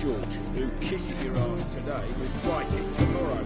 short. Who kisses your ass today will fight it tomorrow.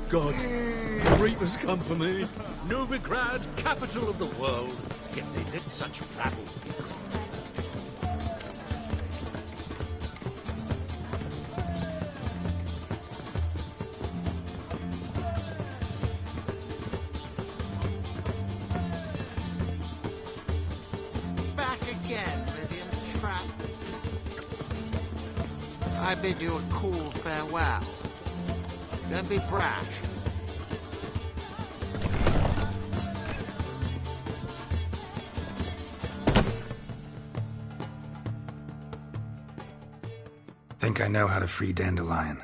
God, the Reapers come for me. Novigrad, capital of the world, yet they let such rabble be. Back again, Rivian Trap. I bid you a cool farewell. Don't be brash. Think I know how to free Dandelion.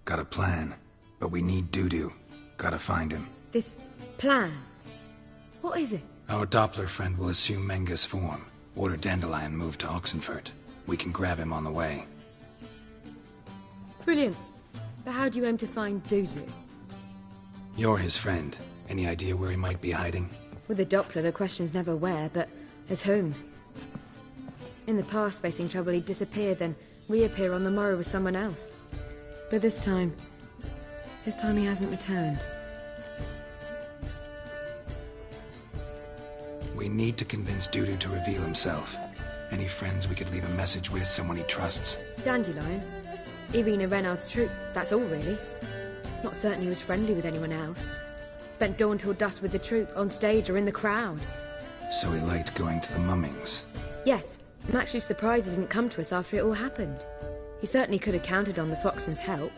Got a plan. But we need Dudu. Gotta find him. This plan? What is it? Our Doppler friend will assume Menga's form. Order Dandelion moved to Oxenfurt. We can grab him on the way. Brilliant. But how do you aim to find Dudu? You're his friend. Any idea where he might be hiding? With the Doppler, the question's never where, but as whom. In the past, facing trouble, he'd disappear, then reappear on the morrow with someone else. But this time he hasn't returned. We need to convince Dudu to reveal himself. Any friends we could leave a message with, someone he trusts? Dandelion. Irina Renard's troop, that's all really. Not certain he was friendly with anyone else. Spent dawn till dusk with the troop, on stage or in the crowd. So he liked going to the mummings? Yes, I'm actually surprised he didn't come to us after it all happened. He certainly could have counted on the Foxen's help.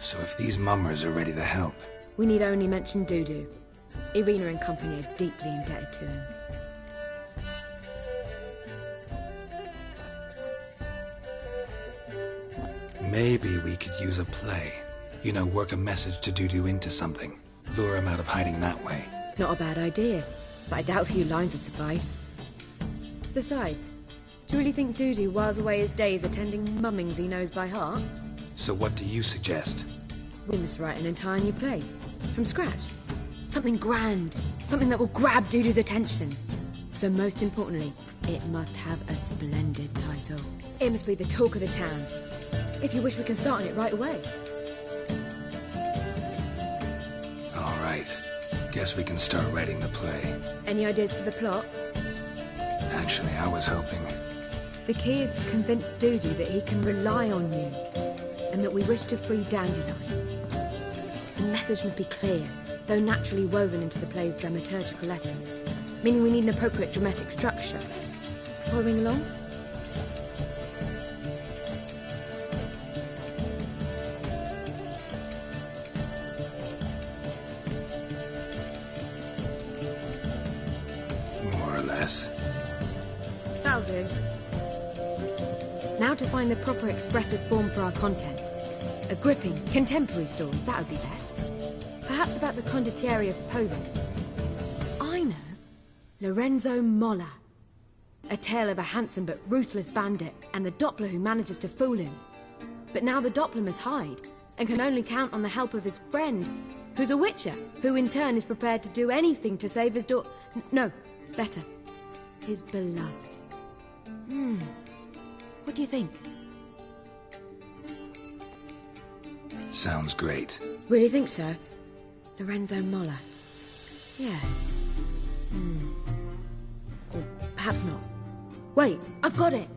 So if these mummers are ready to help... We need only mention Dudu. Irina and company are deeply indebted to him. Maybe we could use a play. You know, work a message to Dudu into something. Lure him out of hiding that way. Not a bad idea, but I doubt a few lines would suffice. Besides, do you really think Dudu whiles away his days attending mummings he knows by heart? So what do you suggest? We must write an entire new play. From scratch. Something grand. Something that will grab Dudu's attention. So most importantly, it must have a splendid title. It must be the talk of the town. If you wish, we can start on it right away. All right. Guess we can start writing the play. Any ideas for the plot? Actually, I was hoping... The key is to convince Dudu that he can rely on you, and that we wish to free Dandelion. The message must be clear, though naturally woven into the play's dramaturgical essence, meaning we need an appropriate dramatic structure. Following along? More or less. That'll do. Now to find the proper expressive form for our content. A gripping, contemporary story, that would be best. Perhaps about the condottieri of Povis. I know. Lorenzo Molla. A tale of a handsome but ruthless bandit, and the Doppler who manages to fool him. But now the Doppler must hide, and can only count on the help of his friend, who's a witcher, who in turn is prepared to do anything to save his no, better. His beloved. What do you think? Sounds great. Really think so? Lorenzo Molla. Yeah. Or perhaps not. Wait, I've got it!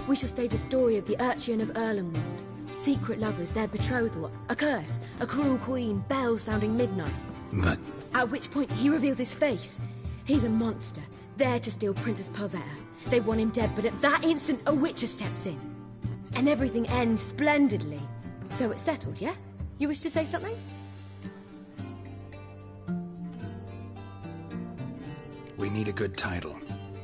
We shall stage a story of the Urcheon of Erlenwald. Secret lovers, their betrothal, a curse, a cruel queen, bells sounding midnight. But... At which point he reveals his face. He's a monster, there to steal Princess Pavetta. They want him dead, but at that instant a witcher steps in. And everything ends splendidly. So it's settled, yeah? You wish to say something? We need a good title.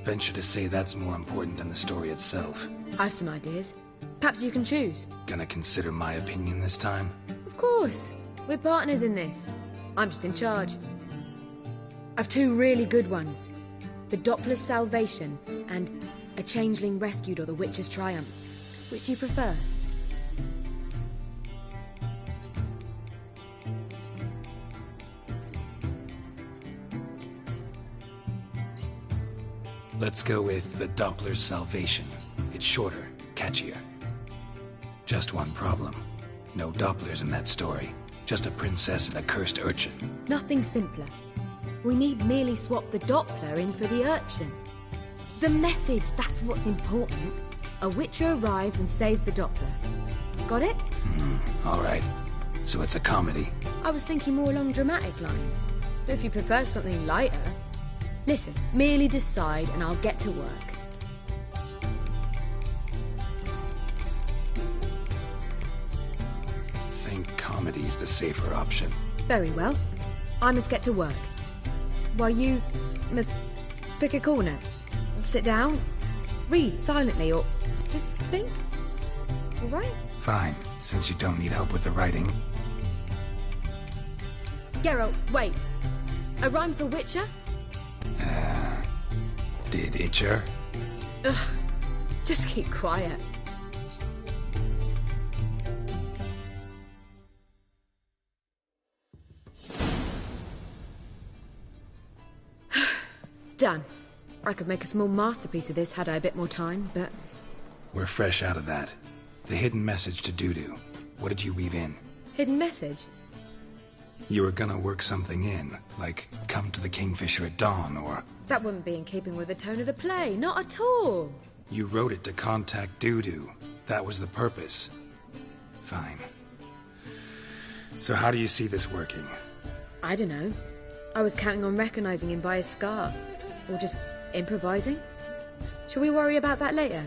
Venture to say that's more important than the story itself. I've some ideas. Perhaps you can choose. Gonna consider my opinion this time? Of course. We're partners in this. I'm just in charge. I've two really good ones. The Doppler's Salvation and A Changeling Rescued or The Witcher's Triumph. Which do you prefer? Let's go with the Doppler's Salvation. It's shorter, catchier. Just one problem. No Dopplers in that story. Just a princess and a cursed urchin. Nothing simpler. We need merely swap the Doppler in for the urchin. The message, that's what's important. A Witcher arrives and saves the Doppler. Got it? All right. So it's a comedy. I was thinking more along dramatic lines. But if you prefer something lighter... Listen, merely decide and I'll get to work. Think comedy's the safer option. Very well. I must get to work. While you must pick a corner. Sit down, read silently, or just think. All right? Fine, since you don't need help with the writing. Geralt, wait. A rhyme for Witcher? Did Itcher? Ugh. Just keep quiet. Done. I could make a small masterpiece of this had I a bit more time, but... We're fresh out of that. The hidden message to Dudu. What did you weave in? Hidden message? You were gonna work something in, like come to the Kingfisher at dawn, or... That wouldn't be in keeping with the tone of the play, not at all. You wrote it to contact Dudu. That was the purpose. Fine. So how do you see this working? I don't know. I was counting on recognizing him by his scar. Or just improvising. Shall we worry about that later?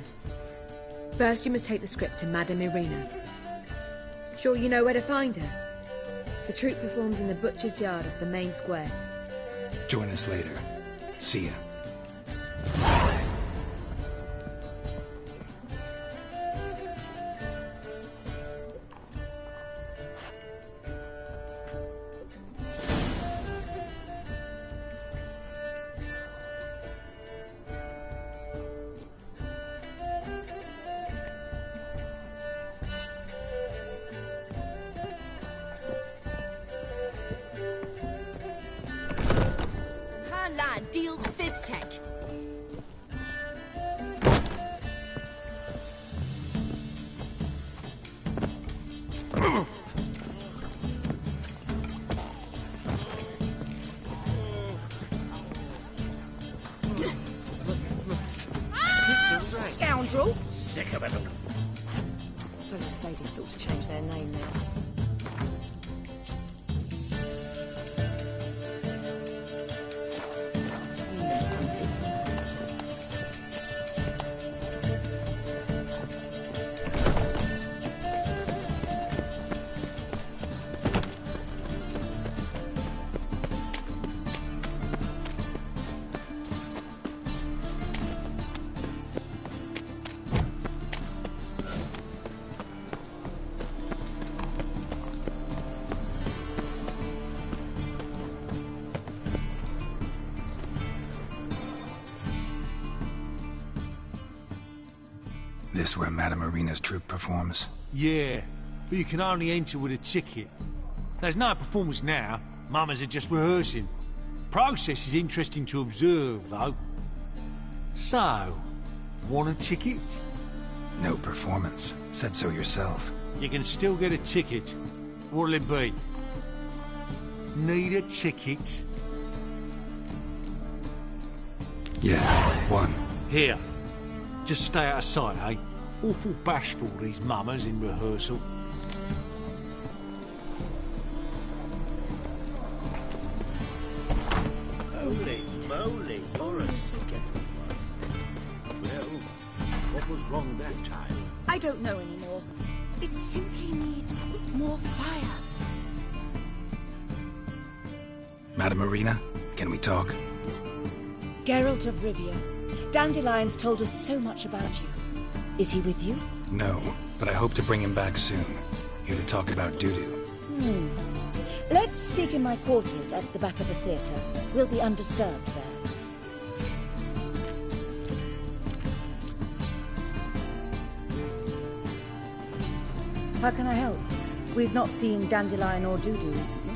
First, you must take the script to Madame Irina. Sure you know where to find her? The troupe performs in the butcher's yard of the main square. Join us later. See ya. Deals fist tech. Scoundrel! Sick of it. Those sadists ought to change their name now. This where Madame Irina's troupe performs? Yeah, but you can only enter with a ticket. There's no performance now. Mamas are just rehearsing. Process is interesting to observe, though. So, want a ticket? No performance. Said so yourself. You can still get a ticket. What'll it be? Need a ticket? Yeah, one. Here. Just stay out of sight, eh? Awful bashful, these mamas in rehearsal. Holy moly, Morris. Well, what was wrong that time? I don't know anymore. It simply needs more fire. Madame Irina, can we talk? Geralt of Rivia. Dandelion's told us so much about you. Is he with you? No, but I hope to bring him back soon. Here to talk about doo-doo. Let's speak in my quarters at the back of the theatre. We'll be undisturbed there. How can I help? We've not seen Dandelion or Doo-doo recently.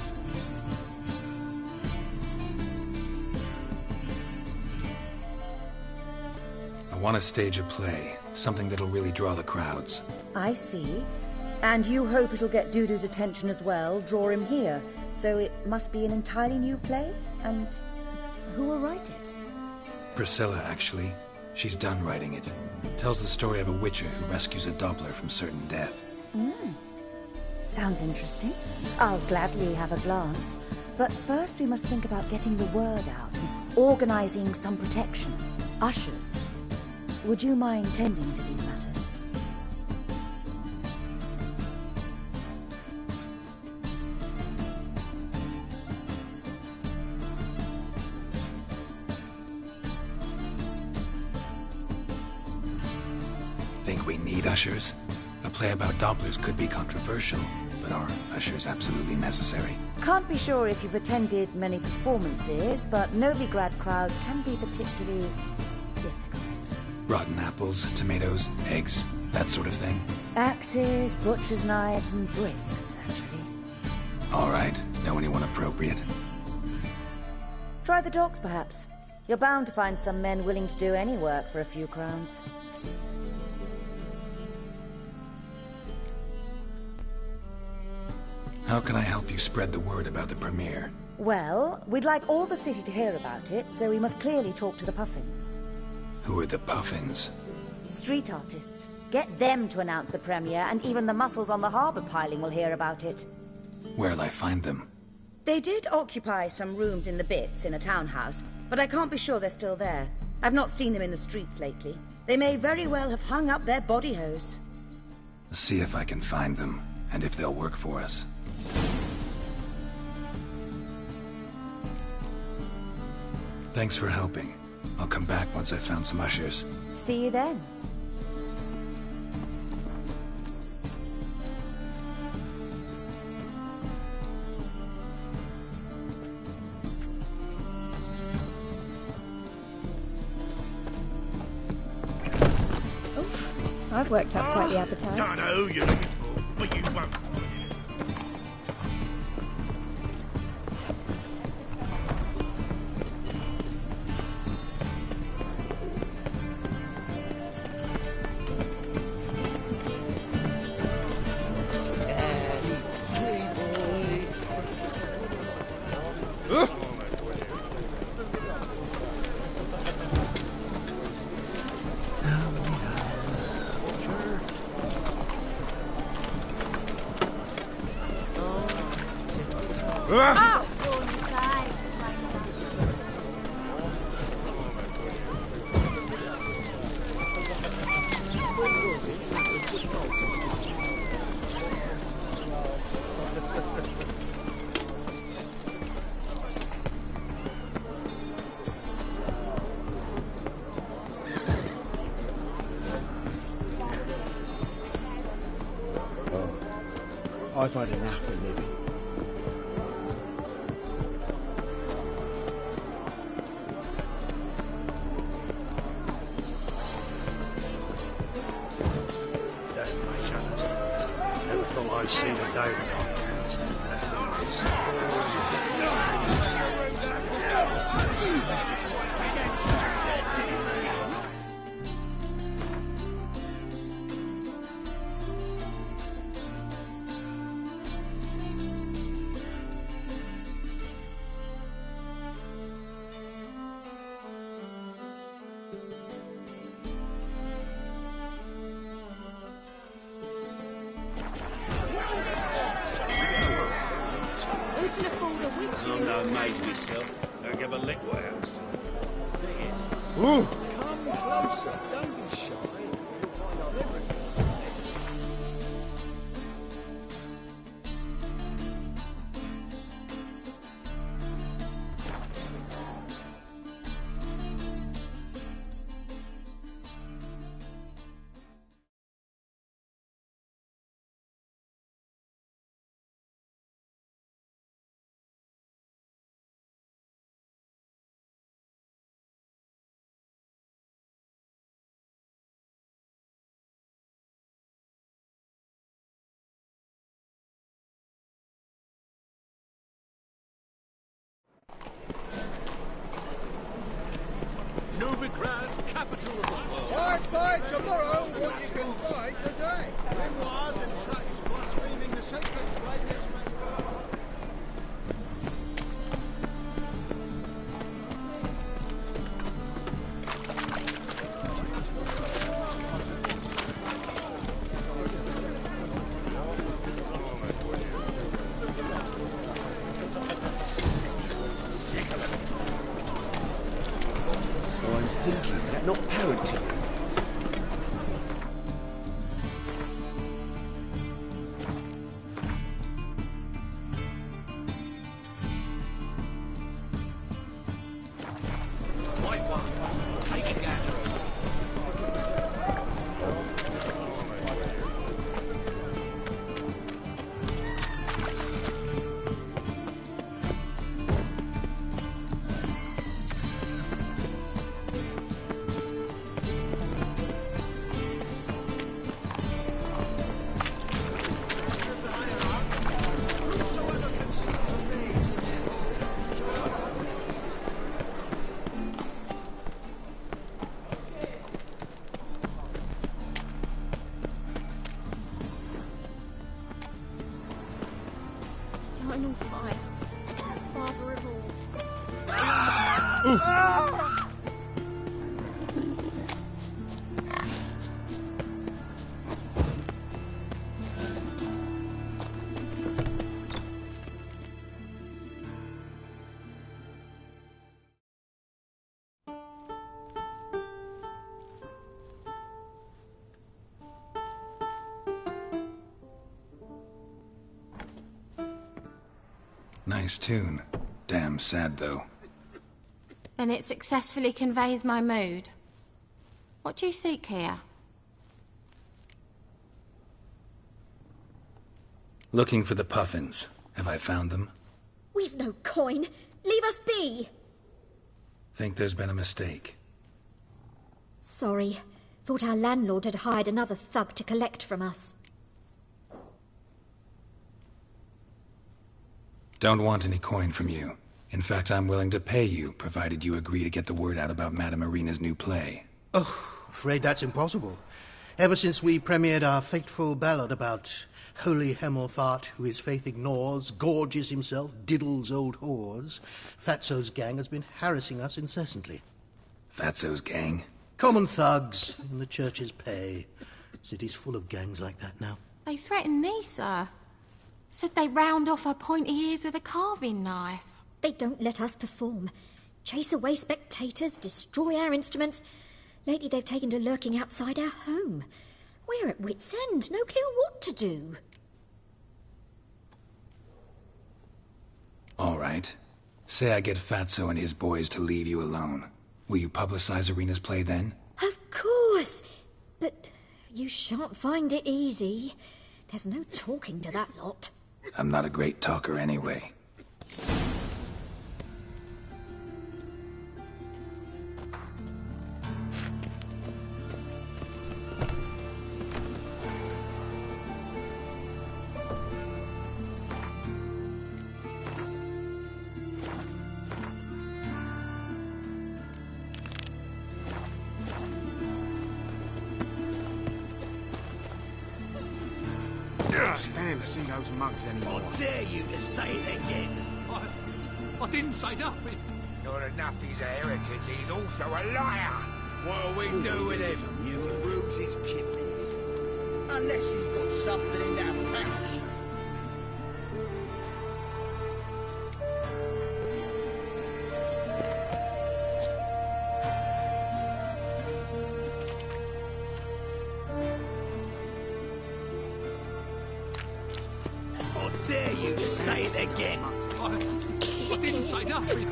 I want to stage a play, something that'll really draw the crowds. I see. And you hope it'll get Doo-doo's attention as well, draw him here. So it must be an entirely new play? And who will write it? Priscilla, actually. She's done writing it. Tells the story of a witcher who rescues a Doppler from certain death. Sounds interesting. I'll gladly have a glance. But first we must think about getting the word out and organizing some protection. Ushers. Would you mind tending to these matters? Think we need ushers? A play about Dopplers could be controversial, but are ushers absolutely necessary? Can't be sure if you've attended many performances, but Novigrad crowds can be particularly difficult. Rotten apples, tomatoes, eggs, that sort of thing? Axes, butcher's knives, and bricks, actually. All right, know anyone appropriate? Try the dogs, perhaps. You're bound to find some men willing to do any work for a few crowns. How can I help you spread the word about the premiere? Well, we'd like all the city to hear about it, so we must clearly talk to the Puffins. Who are the Puffins? Street artists. Get them to announce the premiere, and even the muscles on the harbour piling will hear about it. Where'll I find them? They did occupy some rooms in the Bits in a townhouse, but I can't be sure they're still there. I've not seen them in the streets lately. They may very well have hung up their body hose. See if I can find them, and if they'll work for us. Thanks for helping. I'll come back once I've found some ushers. See you then. I've worked up quite the appetite. Don't know who you're looking for, but you won't. I've had enough of living. Don't make others. Never thought I'd see the day when our parents Who can afford a witch? I'm no mage myself. Don't give a lick what happens to them. Thing is, Come closer, don't be shy. Fight tomorrow what you can fight today. Grimoires and tracts blaspheming the sacred flame this man. I'm thinking that not parent to you. Right one. Take a gander. Whosoever conceals a maze Eternal fire. Father of all. Nice tune. Damn sad, though. Then it successfully conveys my mood. What do you seek here? Looking for the puffins. Have I found them? We've no coin. Leave us be. Think there's been a mistake. Sorry. Thought our landlord had hired another thug to collect from us. Don't want any coin from you. In fact, I'm willing to pay you, provided you agree to get the word out about Madame Irina's new play. Oh, afraid that's impossible. Ever since we premiered our fateful ballad about holy Hemelfart, who his faith ignores, gorges himself, diddles old whores, Fatso's gang has been harassing us incessantly. Fatso's gang? Common thugs in the church's pay. City's full of gangs like that now. They threatened me, sir. Said they round off her pointy ears with a carving knife. They don't let us perform. Chase away spectators, destroy our instruments. Lately they've taken to lurking outside our home. We're at wit's end, no clue what to do. All right. Say I get Fatso and his boys to leave you alone. Will you publicize Irina's play then? Of course. But you shan't find it easy. There's no talking to that lot. I'm not a great talker anyway. Stand to see those mugs anymore. I dare you to say it again. I didn't say nothing. Not enough he's a heretic, he's also a liar. What'll we do with him? You bruise his kidneys. Unless he's got something in that pouch. I dare you to say it again. I didn't say nothing.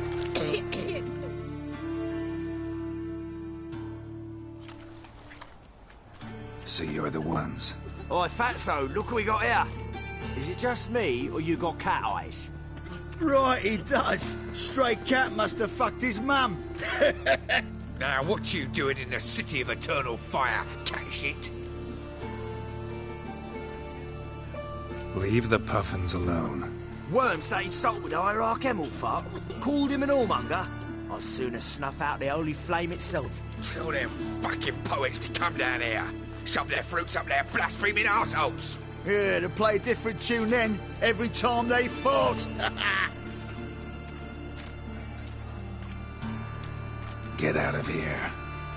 So you're the ones. Oi, Fatso, look what we got here. Is it just me, or you got cat eyes? Right, he does. Stray cat must have fucked his mum. Now, what you doing in the city of eternal fire, cat shit? Leave the puffins alone. Worms that insulted Hierarch Hemelfart, called him an whoremonger. I'd sooner snuff out the holy flame itself. Tell them fucking poets to come down here. Shove their fruits up their blaspheming arseholes. Yeah, to play a different tune then, every time they fought. Get out of here.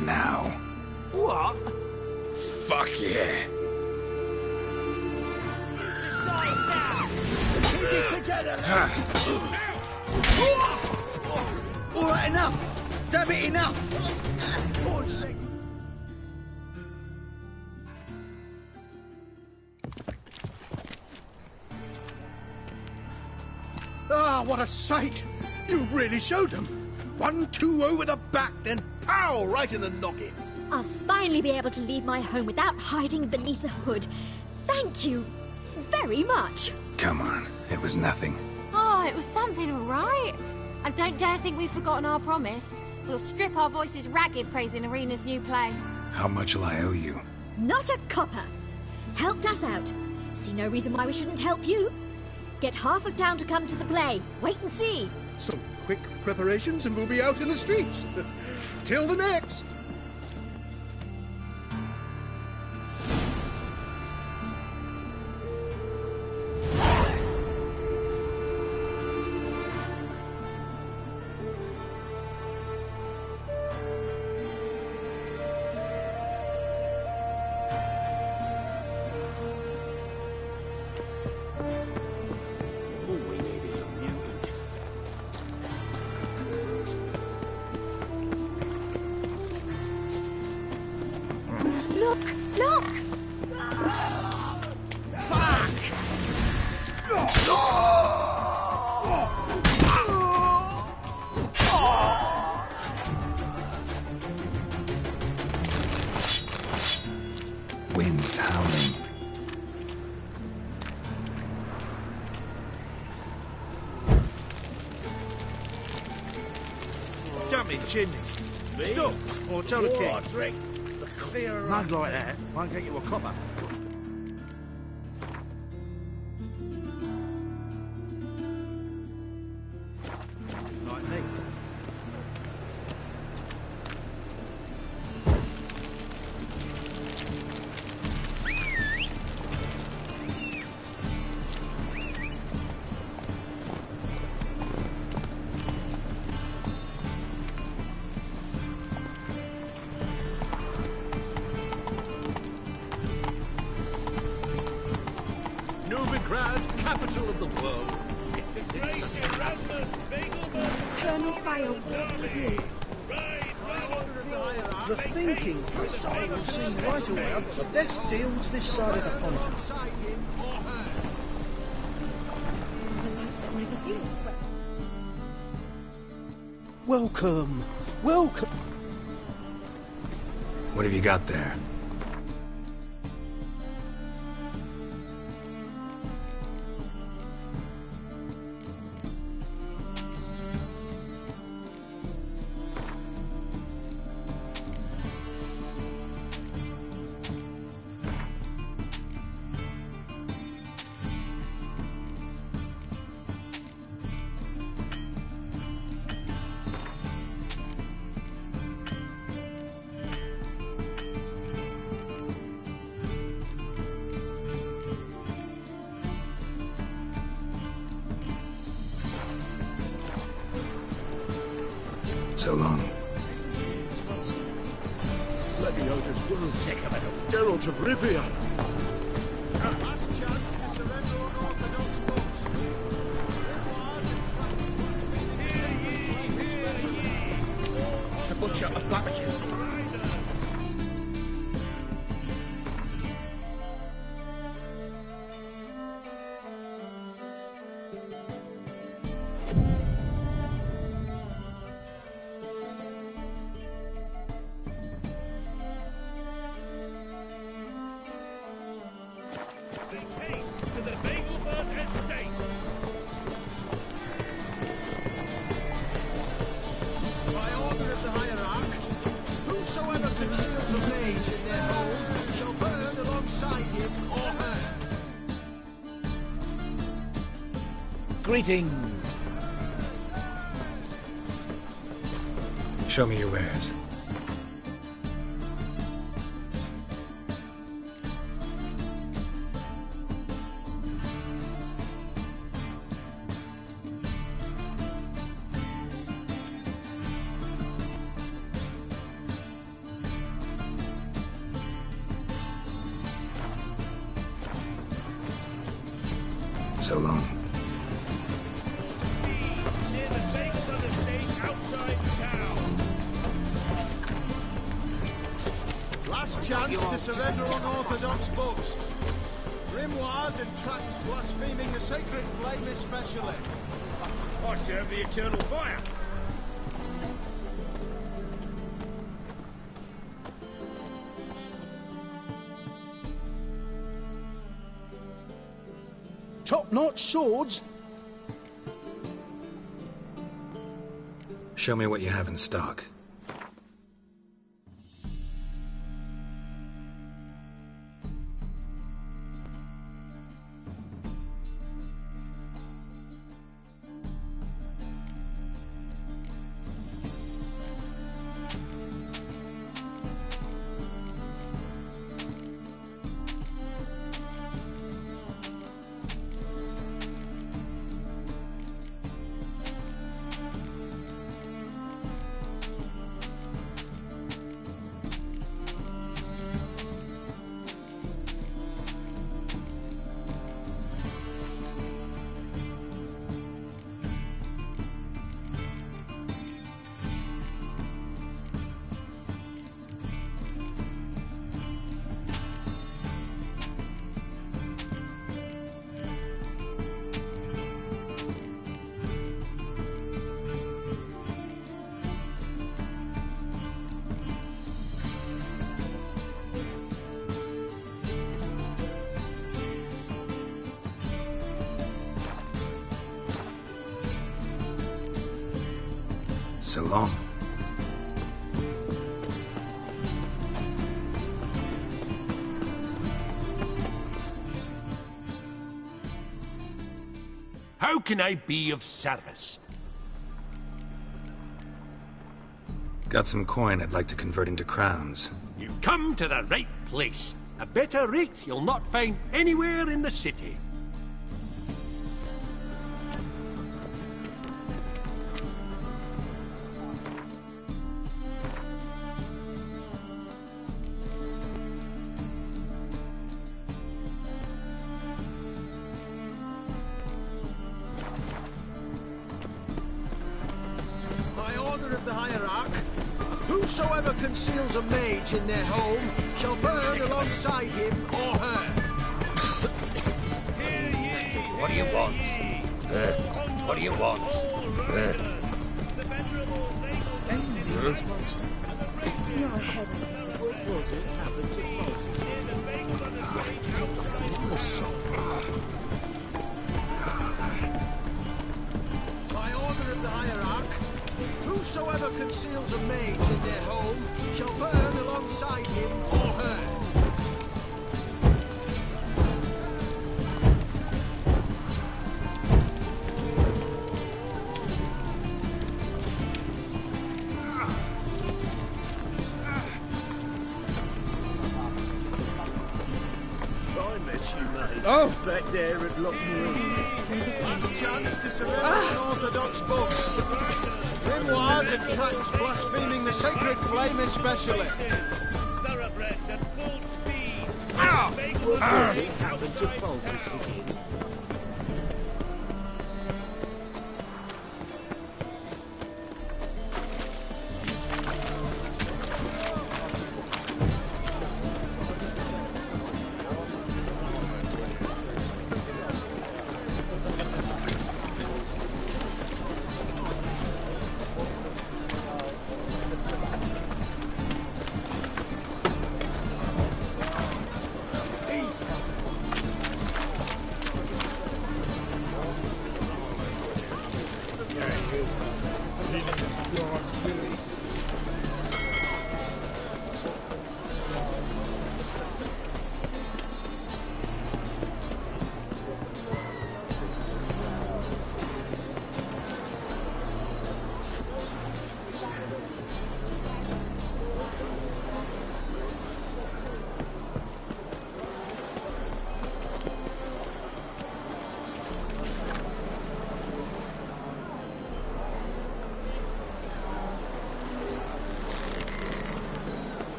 Now. What? Fuck yeah. Keep it together. All right, enough. Damn it, enough. Ah, what a sight! You really showed them. 1-2 over the back, then pow, right in the noggin. I'll finally be able to leave my home without hiding beneath a hood. Thank you very much. Come on, it was nothing. Oh, it was something, all right. And don't dare think we've forgotten our promise. We'll strip our voices ragged praising Arena's new play. How much will I owe you? Not a copper. Helped us out. See no reason why we shouldn't help you. Get half of town to come to the play. Wait and see. Some quick preparations and we'll be out in the streets. Till the next. Wind's howling. Jump in, chimney. Look, or tell the king. Mud like that won't get you a copper. Like me. Novigrad, capital of the world. Eternal fire. The thinking Christopher will see right away that this deals this side of the pond. Welcome. Welcome. What have you got there? So long. Leviosa's world second, Geralt of Rivia. Our last chance to surrender unorthodox books. The butcher of Barbican. To the Vegelberg estate. By order of the hierarch, whosoever conceals a mage in their home shall burn alongside him or her. Greetings. Show me your wares. So long. Near the Bagel on the Stake outside town. Last chance to surrender unorthodox books. Grimoires and tracts blaspheming the sacred flame especially. I serve the eternal fire. Top-notch swords. Show me what you have in stock. So long. How can I be of service? Got some coin I'd like to convert into crowns. You've come to the right place. A better rate you'll not find anywhere in the city. Whosoever conceals a mage in their home shall burn alongside him or her. What do you want? What do you want? Any words, monster? No head. What was it happened to By order of the hierarch, whosoever conceals a mage in their home shall burn alongside him or her. Oh! Back there at Lockwood. Last chance to surrender unorthodox books. Grimoires and tracts blaspheming the sacred flame especially. Thoroughbreds at full speed. What was it happened to Faltus again?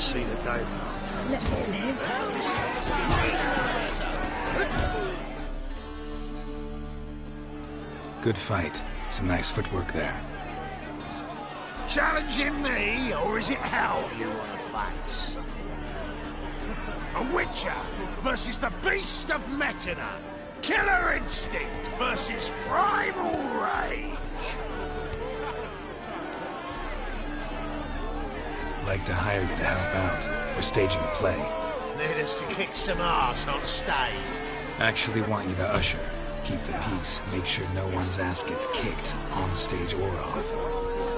see the day. Let us live. Good fight. Some nice footwork there. Challenging me, or is it hell you want to face? A Witcher versus the Beast of Metina. Killer instinct versus primal rage. Like to hire you to help out. We're staging a play. Need us to kick some ass on stage. Actually want you to usher. Keep the peace. Make sure no one's ass gets kicked, on stage or off.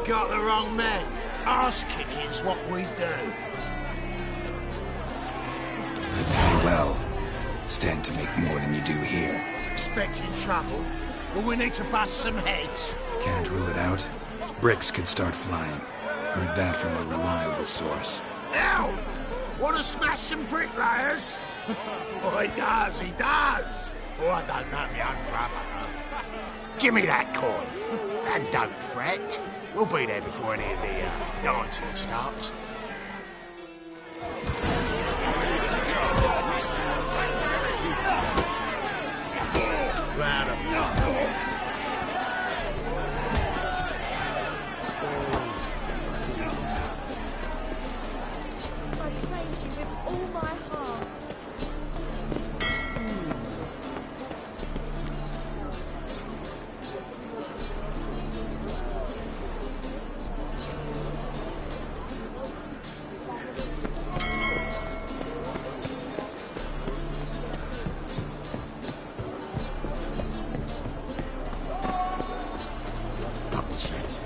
Got the wrong man. Arse kicking's what we do. You pay well. Stand to make more than you do here. Expecting trouble? Well, we need to bust some heads. Can't rule it out. Bricks could start flying. Heard that from a reliable source. Now, want to smash some bricklayers? Oh, he does, he does. Oh, I don't know my own brother. Give me that coin. And don't fret. We'll be there before any of the dancing starts. Round of applause. I praise you with all my heart. Double says.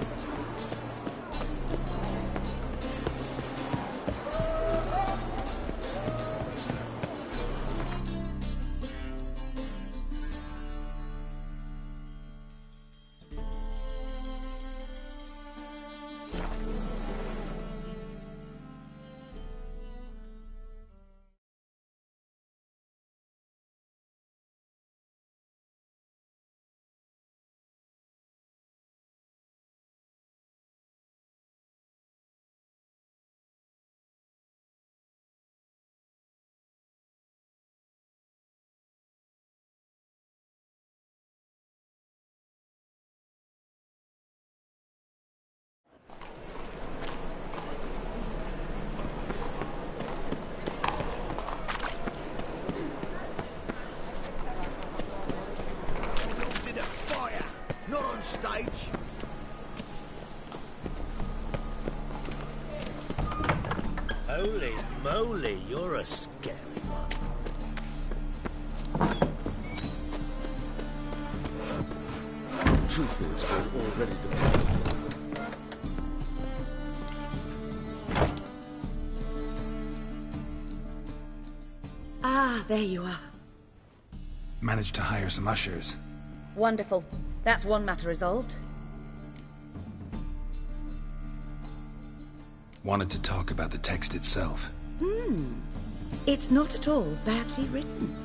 In the fire, not on stage. Holy moly, you're a scary one. Truth is, we're already doing. Ah, there you are. Managed to hire some ushers. Wonderful. That's one matter resolved. Wanted to talk about the text itself. It's not at all badly written.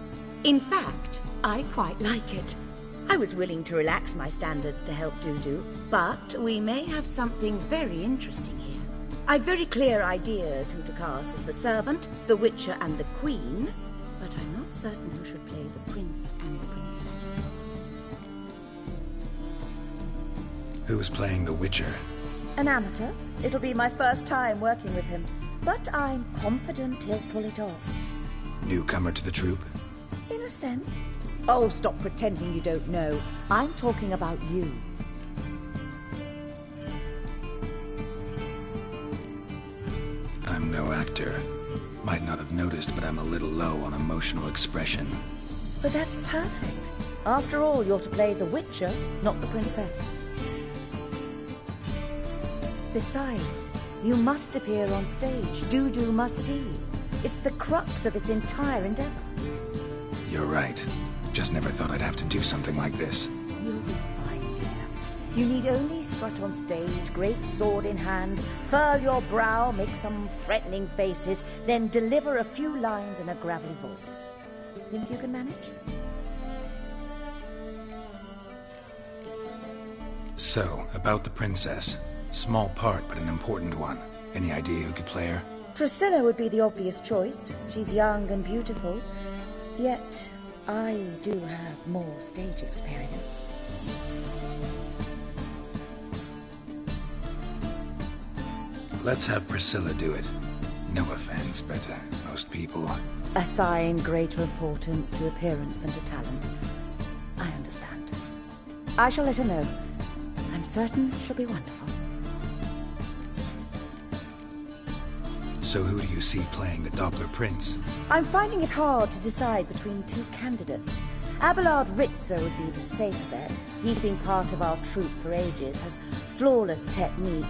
In fact, I quite like it. I was willing to relax my standards to help Dudu, but we may have something very interesting here. I've very clear ideas who to cast as the servant, the Witcher and the Queen, but I'm not certain who should play the Prince and the Princess. Who's playing the Witcher? An amateur. It'll be my first time working with him, but I'm confident he'll pull it off. Newcomer to the troupe? In a sense. Oh, stop pretending you don't know. I'm talking about you. I'm no actor. Might not have noticed, but I'm a little low on emotional expression. But that's perfect. After all, you're to play the Witcher, not the Princess. Besides, you must appear on stage. Dudu must see you. It's the crux of this entire endeavor. You're right. Just never thought I'd have to do something like this. You'll be fine, dear. You need only strut on stage, great sword in hand, furl your brow, make some threatening faces, then deliver a few lines in a gravelly voice. Think you can manage? So, about the princess. Small part, but an important one. Any idea who could play her? Priscilla would be the obvious choice. She's young and beautiful. Yet, I do have more stage experience. Let's have Priscilla do it. No offense, but most people... Assign greater importance to appearance than to talent. I understand. I shall let her know. I'm certain she'll be wonderful. So who do you see playing the Doppler Prince? I'm finding it hard to decide between two candidates. Abelard Ritzer would be the safe bet. He's been part of our troupe for ages, has flawless technique,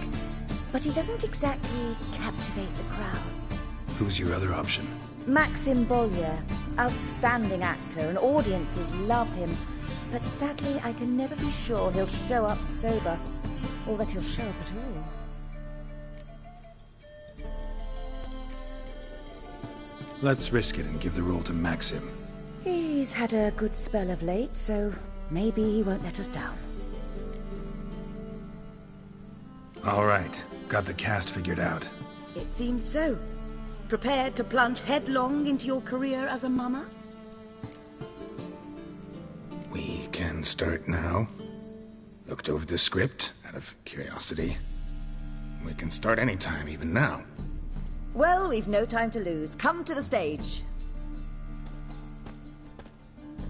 but he doesn't exactly captivate the crowds. Who's your other option? Maxim Bollier, outstanding actor, and audiences love him. But sadly, I can never be sure he'll show up sober, or that he'll show up at all. Let's risk it and give the role to Maxim. He's had a good spell of late, so maybe he won't let us down. All right, got the cast figured out. It seems so. Prepared to plunge headlong into your career as a mama? We can start now. Looked over the script, out of curiosity. We can start anytime, even now. Well, we've no time to lose. Come to the stage.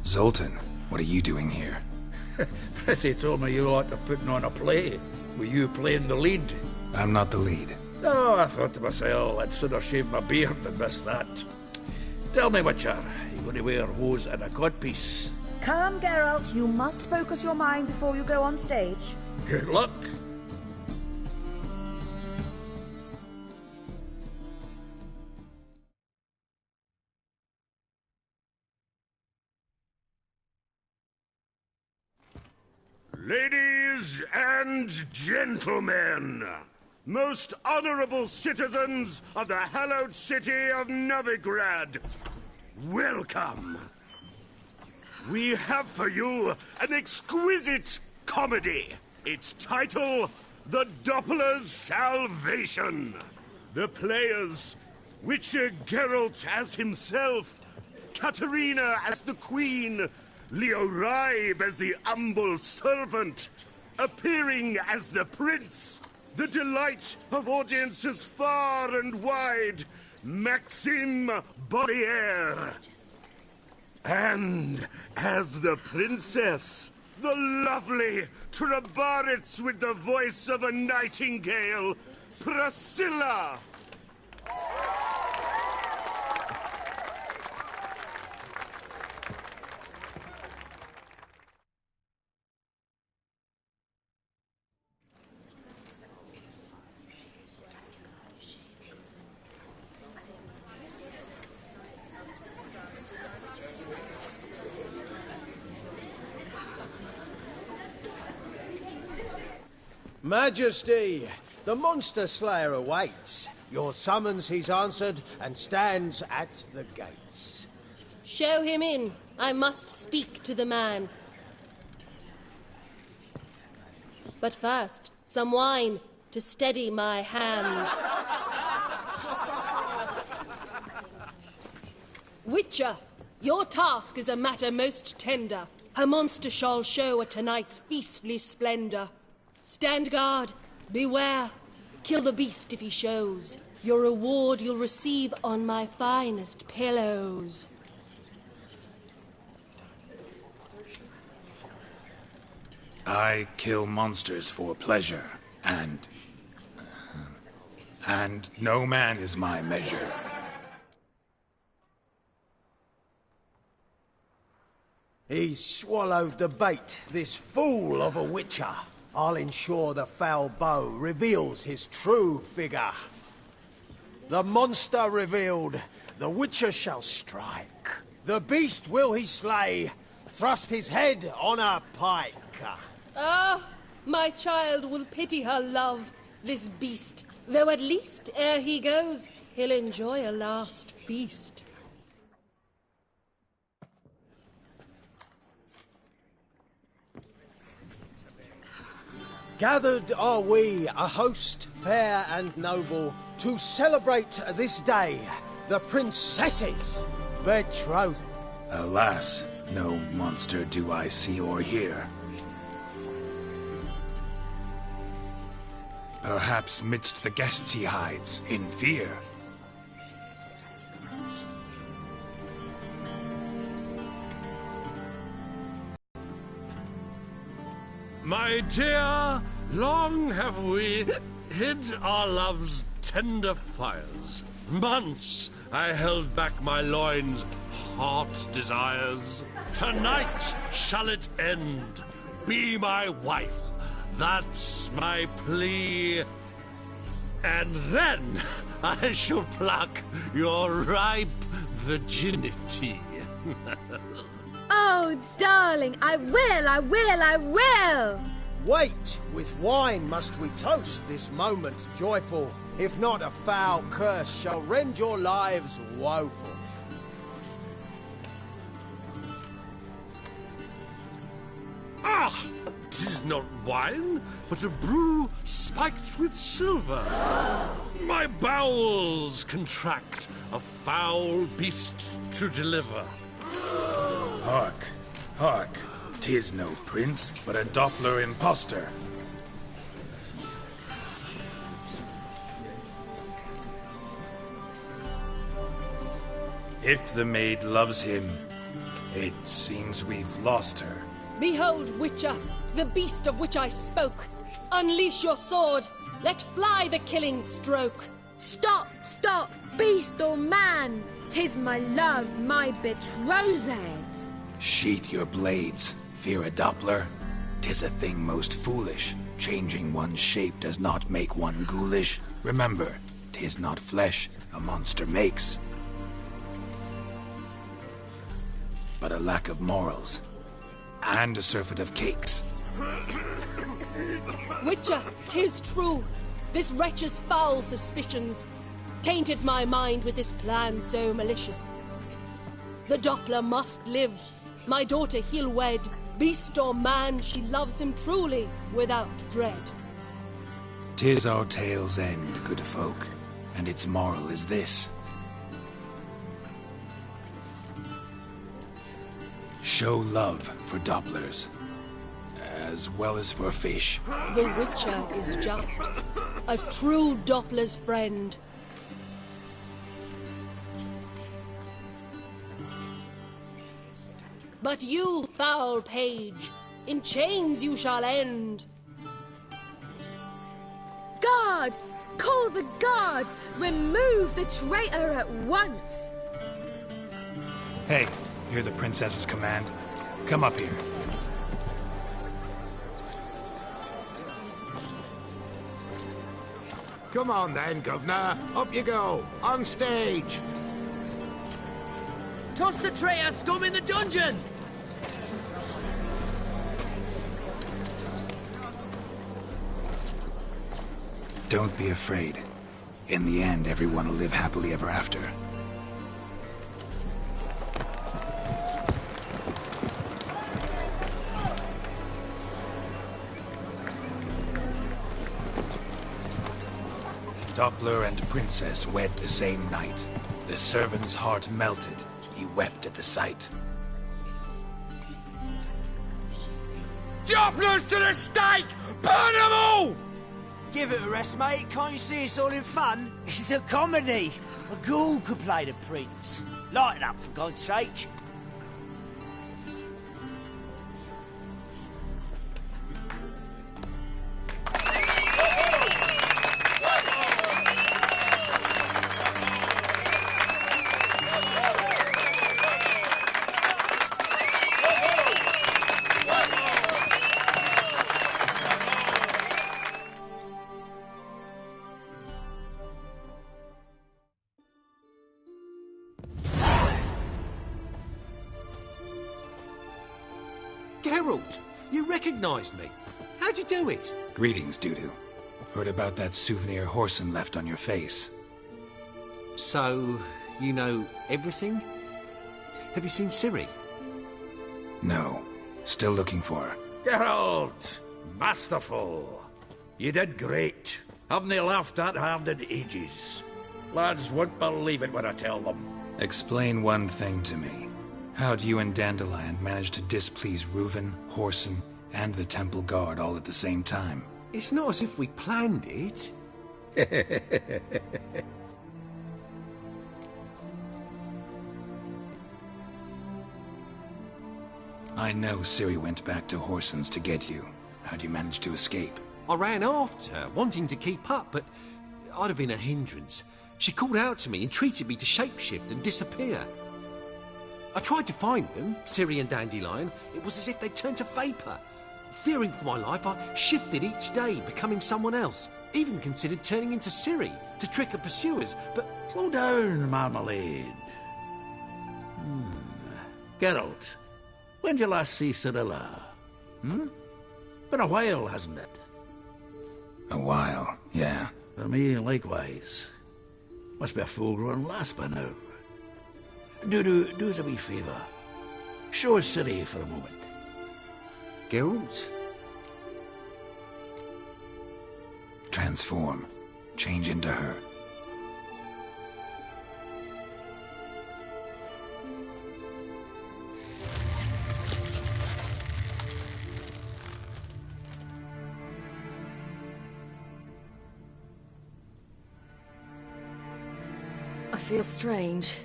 Zoltan, what are you doing here? Prissy told me you like to putting on a play. Were you playing the lead? I'm not the lead. Oh, I thought to myself, I'd sooner shave my beard than miss that. Tell me, Witcher, you going to wear hose and a codpiece? Calm, Geralt. You must focus your mind before you go on stage. Good luck. Ladies and gentlemen, most honorable citizens of the hallowed city of Novigrad, welcome. We have for you an exquisite comedy. Its title, The Doppler's Salvation. The players, Witcher Geralt as himself, Katerina as the Queen, Leo Raib as the humble servant, appearing as the prince, the delight of audiences far and wide, Maxim Bollier. And as the princess, the lovely Trebaritz with the voice of a nightingale, Priscilla. Majesty, the monster slayer awaits. Your summons he's answered and stands at the gates. Show him in. I must speak to the man. But first, some wine to steady my hand. Witcher, your task is a matter most tender. A monster shall show at tonight's feastly splendor. Stand guard, beware, kill the beast if he shows. Your reward you'll receive on my finest pillows. I kill monsters for pleasure, and no man is my measure. He's swallowed the bait, this fool of a witcher. I'll ensure the foul bow reveals his true figure. The monster revealed, the witcher shall strike. The beast will he slay, thrust his head on a pike. Ah, my child will pity her love, this beast. Though at least, ere he goes, he'll enjoy a last feast. Gathered are we, a host fair and noble, To celebrate this day, the princess's betrothal. Alas, no monster do I see or hear. Perhaps midst the guests he hides, in fear. My dear, long have we hid our love's tender fires. Months I held back my loins' heart desires. Tonight shall it end. Be my wife. That's my plea. And then I shall pluck your ripe virginity. Oh, darling, I will! Wait, with wine must we toast this moment joyful. If not, a foul curse shall rend your lives woeful. Ah! 'Tis not wine, but a brew spiked with silver. My bowels contract, a foul beast to deliver. Hark, hark. 'Tis no prince, but a Doppler impostor. If the maid loves him, it seems we've lost her. Behold, Witcher, the beast of which I spoke. Unleash your sword. Let fly the killing stroke. Stop, stop, beast or man! 'Tis my love, my betrothed. Sheath your blades. Fear a Doppler? 'Tis a thing most foolish. Changing one's shape does not make one ghoulish. Remember, 'tis not flesh a monster makes, but a lack of morals, and a surfeit of cakes. Witcher, 'tis true. This wretch's foul suspicions tainted my mind with this plan so malicious. The Doppler must live. My daughter he'll wed. Beast or man, she loves him truly, without dread. 'Tis our tale's end, good folk, and its moral is this. Show love for Dopplers, as well as for fish. The Witcher is just a true Doppler's friend. But you, foul page, in chains you shall end. Guard! Call the guard! Remove the traitor at once! Hey, hear the princess's command? Come up here. Come on then, Governor. Up you go. On stage. Toss the traitor scum in the dungeon! Don't be afraid. In the end, everyone will live happily ever after. Doppler and Princess wed the same night. The servant's heart melted. He wept at the sight. Dopplers to the stake! Burn them all! Give it a rest, mate. Can't you see it's all in fun? This is a comedy. A ghoul could play the prince. Lighten up, for God's sake. Geralt, you recognized me. How'd you do it? Greetings, Dudu. Heard about that souvenir Horson left on your face. So, you know everything? Have you seen Ciri? No. Still looking for her. Geralt! Masterful! You did great. Haven't they laughed that hard in ages? Lads won't believe it when I tell them. Explain one thing to me. How'd you and Dandelion manage to displease Reuven, Whoreson, and the Temple Guard all at the same time? It's not as if we planned it. I know Ciri went back to Whoreson's to get you. How'd you manage to escape? I ran after her, wanting to keep up, but I'd have been a hindrance. She called out to me, entreated me to shapeshift and disappear. I tried to find them, Ciri and Dandelion. It was as if they'd turned to vapour. Fearing for my life, I shifted each day, becoming someone else. Even considered turning into Ciri to trick her pursuers, but... Slow down, Marmalade. Geralt, when did you last see Cirilla? Been a while, hasn't it? A while, yeah. For me, likewise. Must be a full-grown lass by now. Do us a wee favour. Show us Ciri for a moment. Geralt? Transform. Change into her. I feel strange.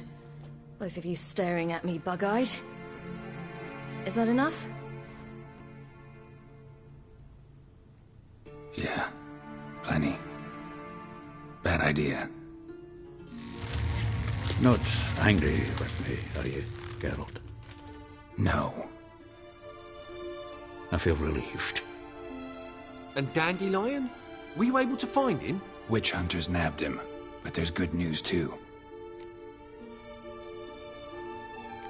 Both of you staring at me bug-eyed. Is that enough? Yeah. Plenty. Bad idea. Not angry with me, are you, Geralt? No. I feel relieved. And Dandelion? Were you able to find him? Witch hunters nabbed him, but there's good news too.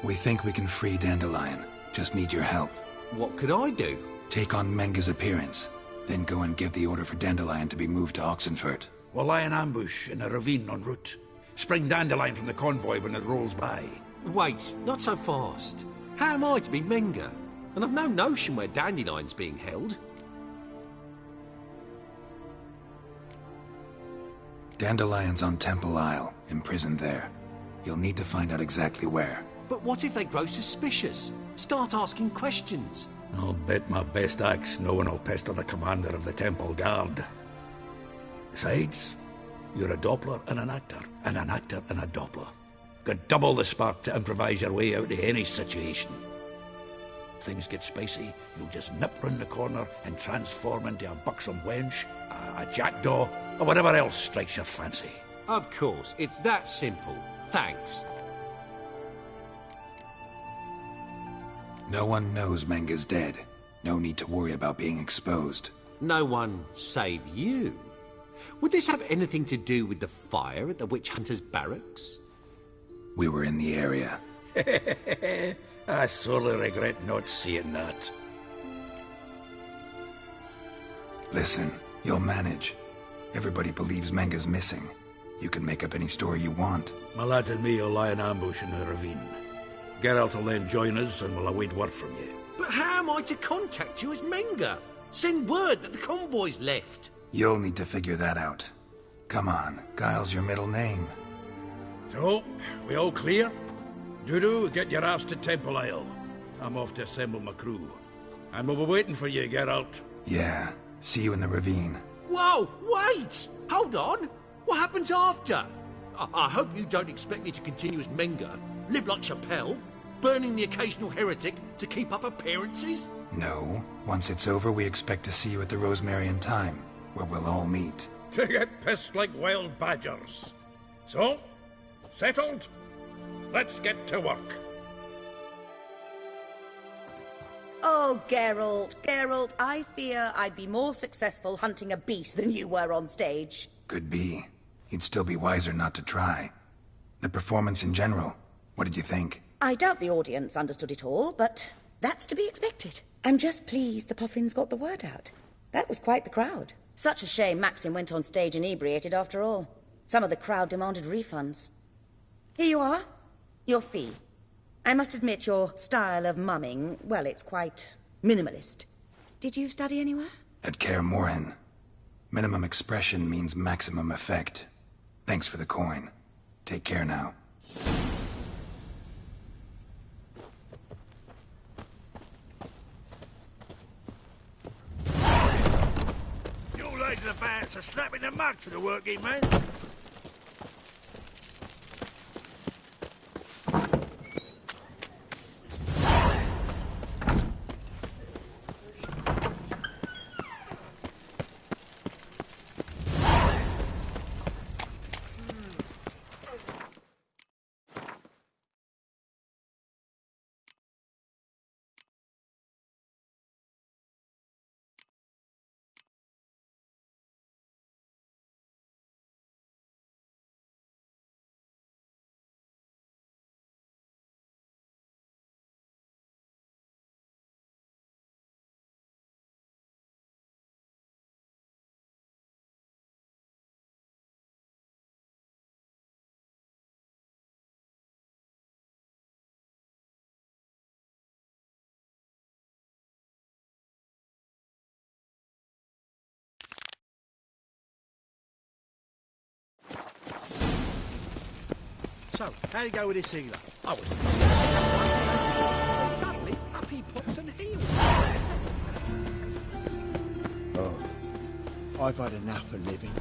We think we can free Dandelion. Just need your help. What could I do? Take on Menga's appearance, then go and give the order for Dandelion to be moved to Oxenfurt. We'll lie in ambush in a ravine en route. Spring Dandelion from the convoy when it rolls by. Wait, not so fast. How am I to be Menga? And I've no notion where Dandelion's being held. Dandelion's on Temple Isle, imprisoned there. You'll need to find out exactly where. But what if they grow suspicious? Start asking questions? I'll bet my best axe no one will pester the commander of the Temple Guard. Besides, you're a Doppler and an actor and a Doppler. Got double the spark to improvise your way out of any situation. Things get spicy, you'll just nip round the corner and transform into a buxom wench, a jackdaw, or whatever else strikes your fancy. Of course, it's that simple. Thanks. No one knows Menga's dead. No need to worry about being exposed. No one save you. Would this have anything to do with the fire at the witch hunters' barracks? We were in the area. I sorely regret not seeing that. Listen, you'll manage. Everybody believes Menga's missing. You can make up any story you want. My lads and me will lie in ambush in the ravine. Geralt will then join us and will await word from you. But how am I to contact you as Menga? Send word that the convoy's left. You'll need to figure that out. Come on, Guile's your middle name. So, we all clear? Dudu, get your ass to Temple Isle. I'm off to assemble my crew. And we'll be waiting for you, Geralt. Yeah, see you in the ravine. Whoa, wait! Hold on! What happens after? I hope you don't expect me to continue as Menga, live like Chappelle, burning the occasional heretic to keep up appearances? No. Once it's over, we expect to see you at the Rosemary and Thyme, where we'll all meet. To get pissed like wild badgers. So, settled? Let's get to work. Oh, Geralt, I fear I'd be more successful hunting a beast than you were on stage. Could be. He'd still be wiser not to try. The performance in general, what did you think? I doubt the audience understood it all, but that's to be expected. I'm just pleased the Puffins got the word out. That was quite the crowd. Such a shame Maxim went on stage inebriated after all. Some of the crowd demanded refunds. Here you are. Your fee. I must admit your style of mumming, well, it's quite minimalist. Did you study anywhere? At Kaer Morhen. Minimum expression means maximum effect. Thanks for the coin. Take care now. Your legs are bad, so strapping the mug to the working man. So, how'd it go with this healer? I was... Suddenly, up he pops and heals. Oh, I've had enough of living.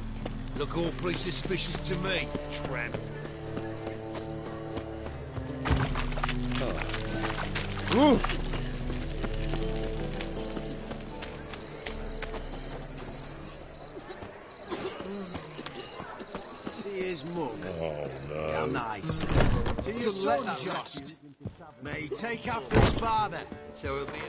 Look awfully suspicious to me, tramp. Ooh. See his mug. Oh, no. How nice. To your son, Jost. May he take after his father. So it'll be...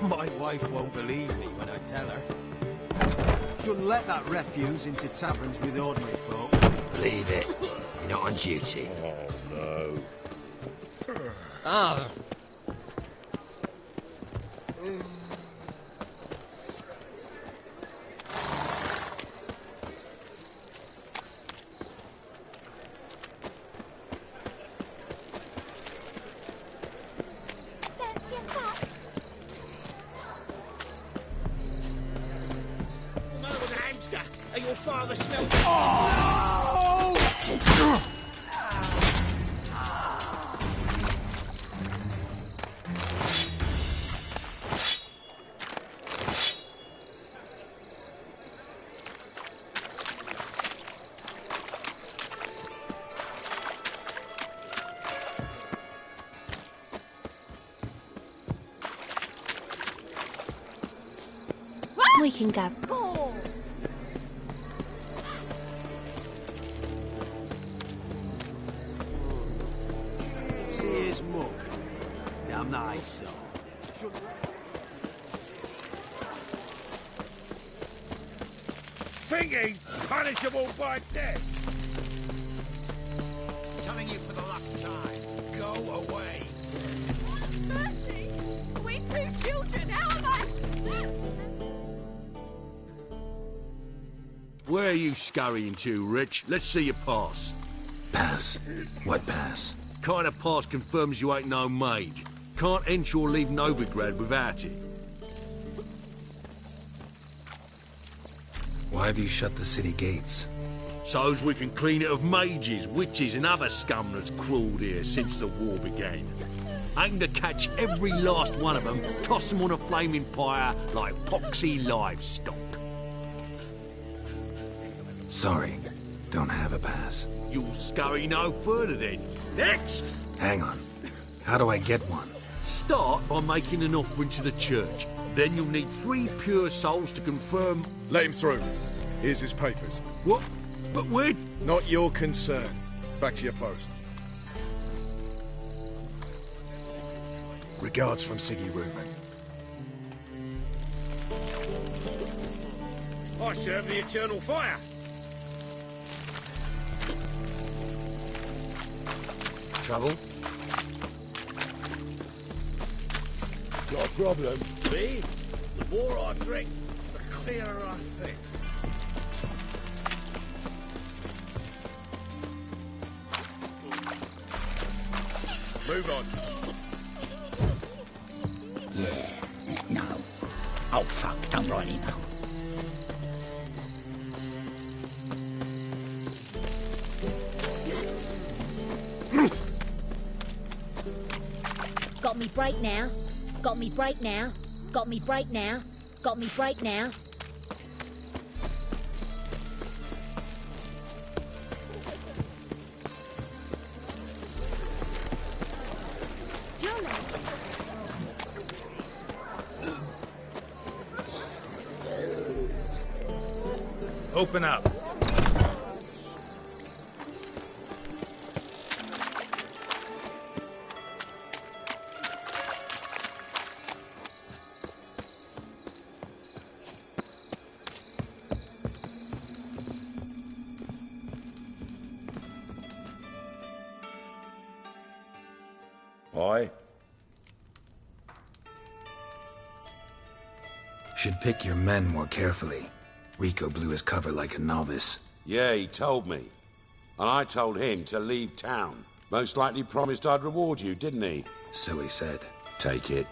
My wife won't believe me when I tell her. Shouldn't let that refuse into taverns with ordinary folk. Leave it. You're not on duty. Oh, no. Ah. Fancy a cup? The man with a hamster. And your father smelled... We can go. See his muck. Damn that I saw. Think he's punishable by death. Telling you for the last time. Go away. Mercy! We two children, how am I? Where are you scurrying to, Rich? Let's see your pass. Pass? What pass? Kind of pass confirms you ain't no mage. Can't enter or leave Novigrad without it. Why have you shut the city gates? So's we can clean it of mages, witches and other scum that's crawled here since the war began. Aim to catch every last one of them, toss them on a flaming pyre like poxy livestock. Sorry, don't have a pass. You'll scurry no further then. Next! Hang on. How do I get one? Start by making an offering to the church. Then you'll need 3 pure souls to confirm... Let him through. Here's his papers. What? But we're... Not your concern. Back to your post. Regards from Siggy Reuven. I serve the eternal fire. Trouble? Got a problem? Me? The more I drink, the clearer I think. Move on. Yeah, no. Oh, fuck, don't rightly know. Got me break now. Got me break now. Got me break now. Got me break now. Open up. Aye? Should pick your men more carefully. Rico blew his cover like a novice. Yeah, he told me. And I told him to leave town. Most likely promised I'd reward you, didn't he? So he said. Take it.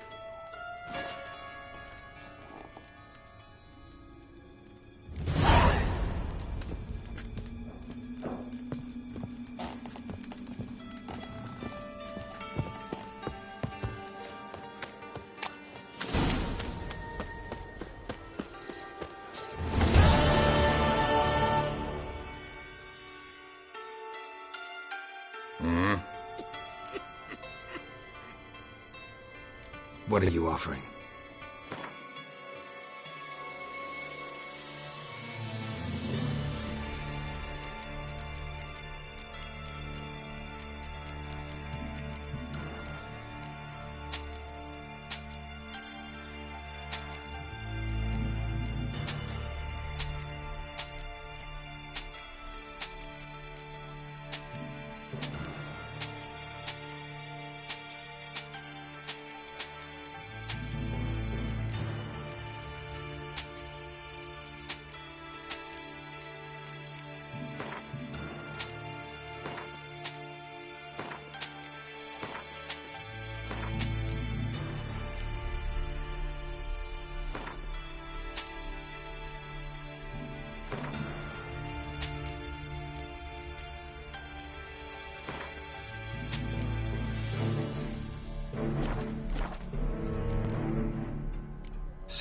What are you offering?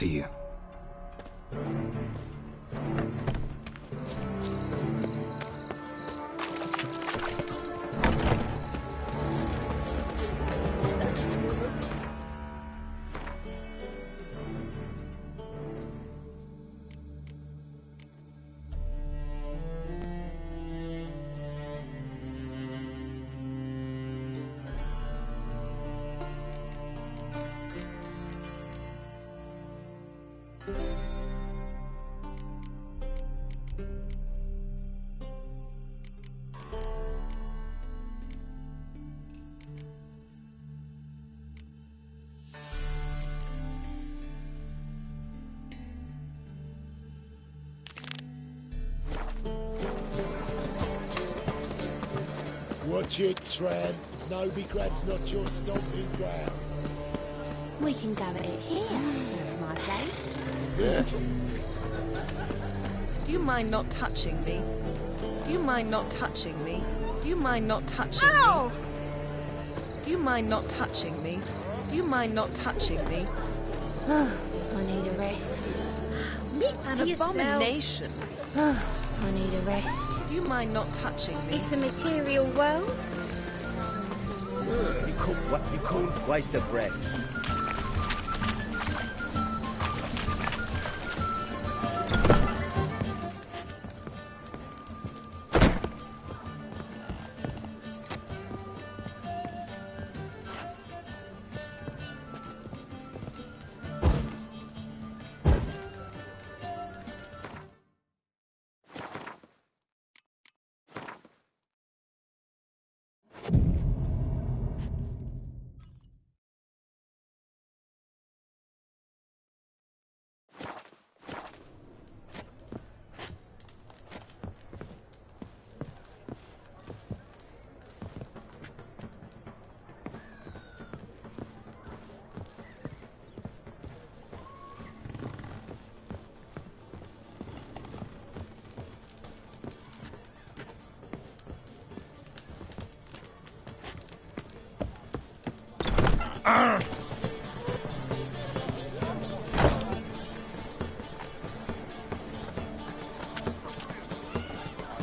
See you. Watch it, tramp. Novigrad's not your stomping ground. We can go at it here, my place. Yeah. Do you mind not touching me? Do you mind not touching me? Do you mind not touching Ow! me? Do you mind not touching me? Do you mind not touching me? I need a rest. An abomination. I need a rest. Do you mind not touching me? It's a material world. You couldn't waste a breath.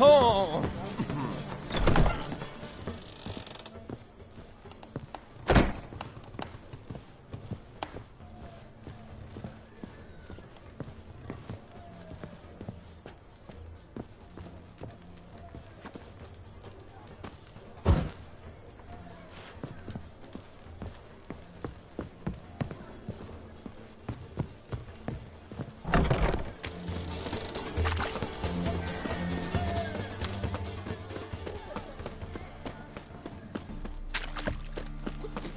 Oh!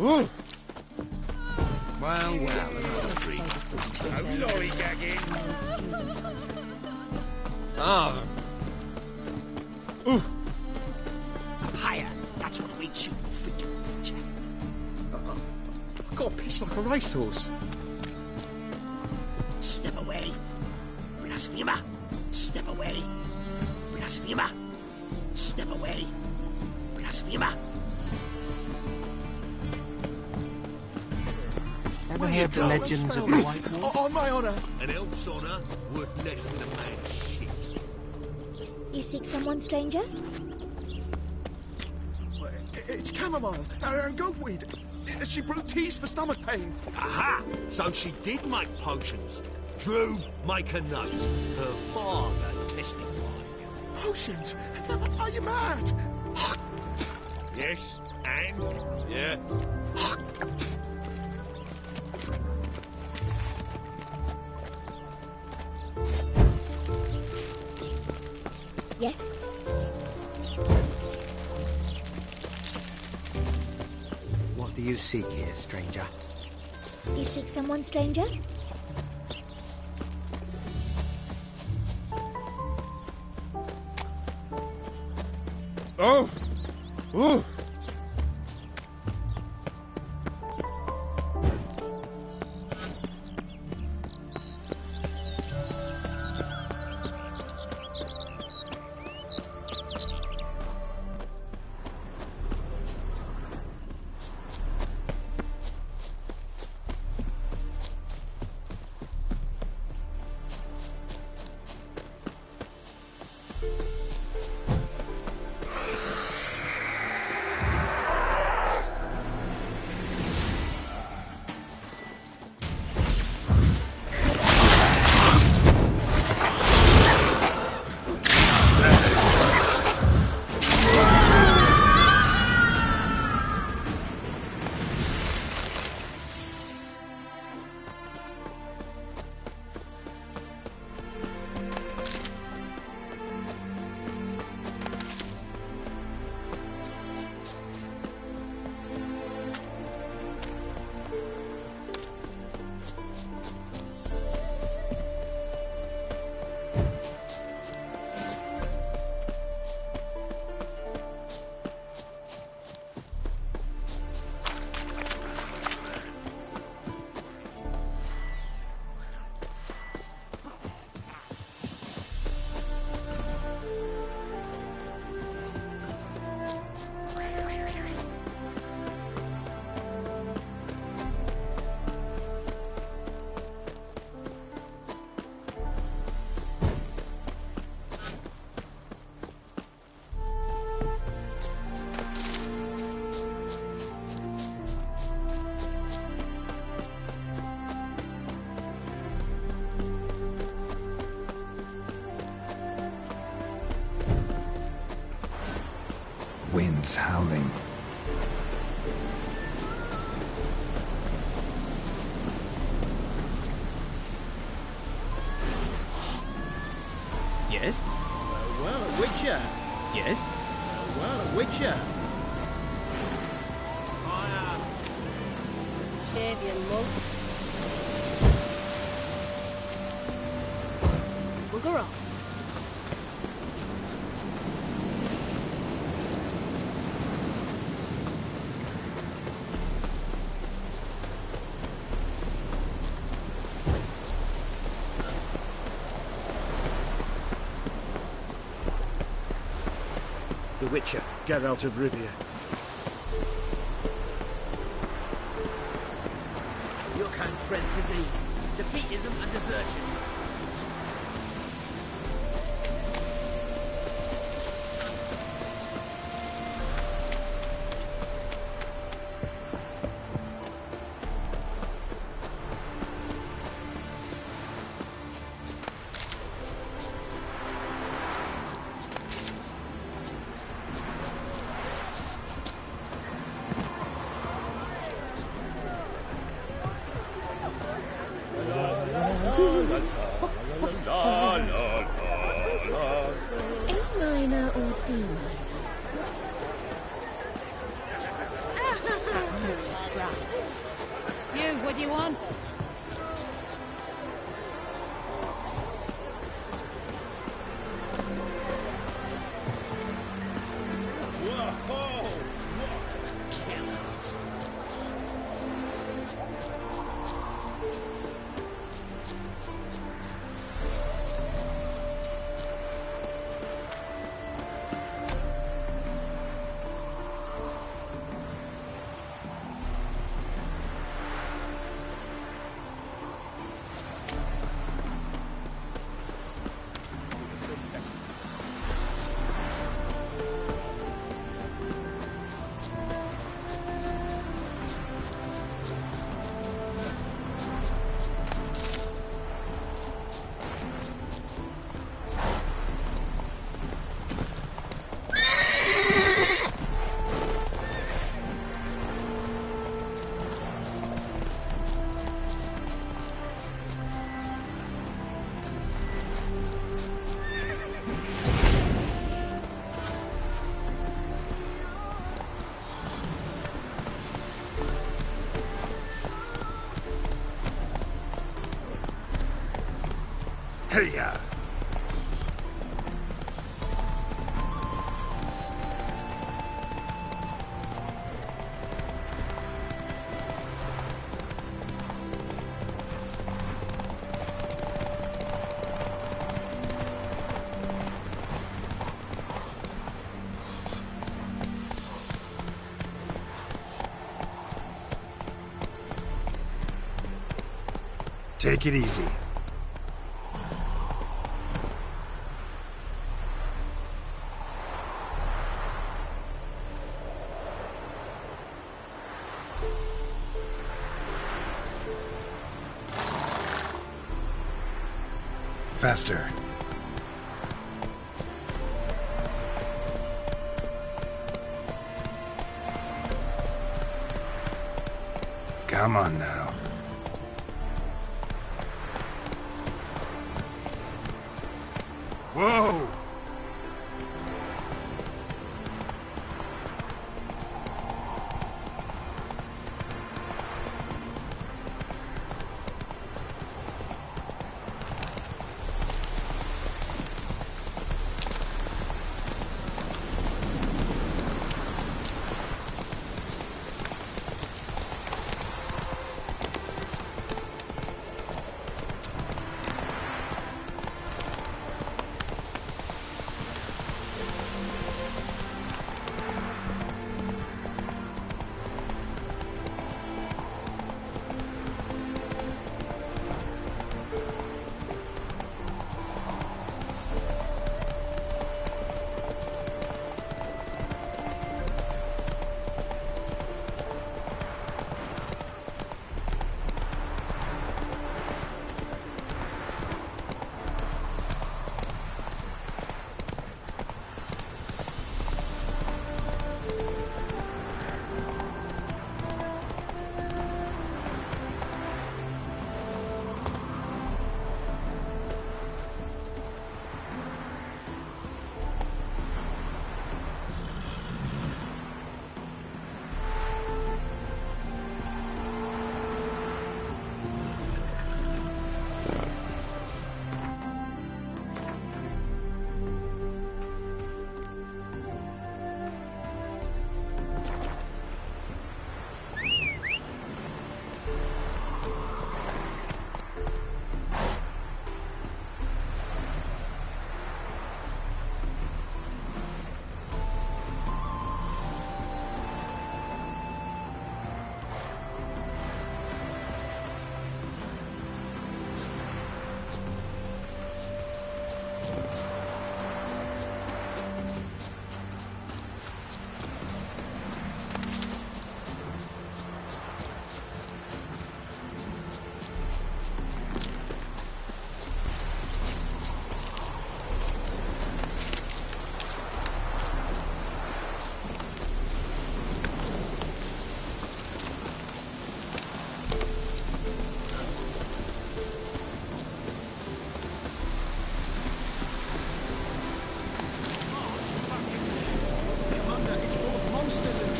Ooh. Well, another treat. No lollygagging. Ah. Ooh. Higher. That's what we chew freaking creature. I've got a pitch like a racehorse. Step away. Blasphemer. Step away. Blasphemer. Step away. Blasphemer. Ever heard the legends of the White Wolf? On my honour. An elf's honour worth less than a man's shit. You seek someone, stranger? It's chamomile and goatweed. She brewed teas for stomach pain. Aha! So she did make potions. Druve, make a note. Her father testified. Potions? Are you mad? Yes, and? Yeah. Yes? What do you seek here, stranger? You seek someone, stranger? Oh! Ooh! winds howling. Yes? Well, Witcher. Yes? Well, Witcher. Shave your mug. Bugger off. The Witcher, Geralt of Rivia. Your kind spreads disease, defeatism and desertion. A minor or D minor? You, what do you want? Hey-ya! Take it easy. Faster. Come on now. Whoa!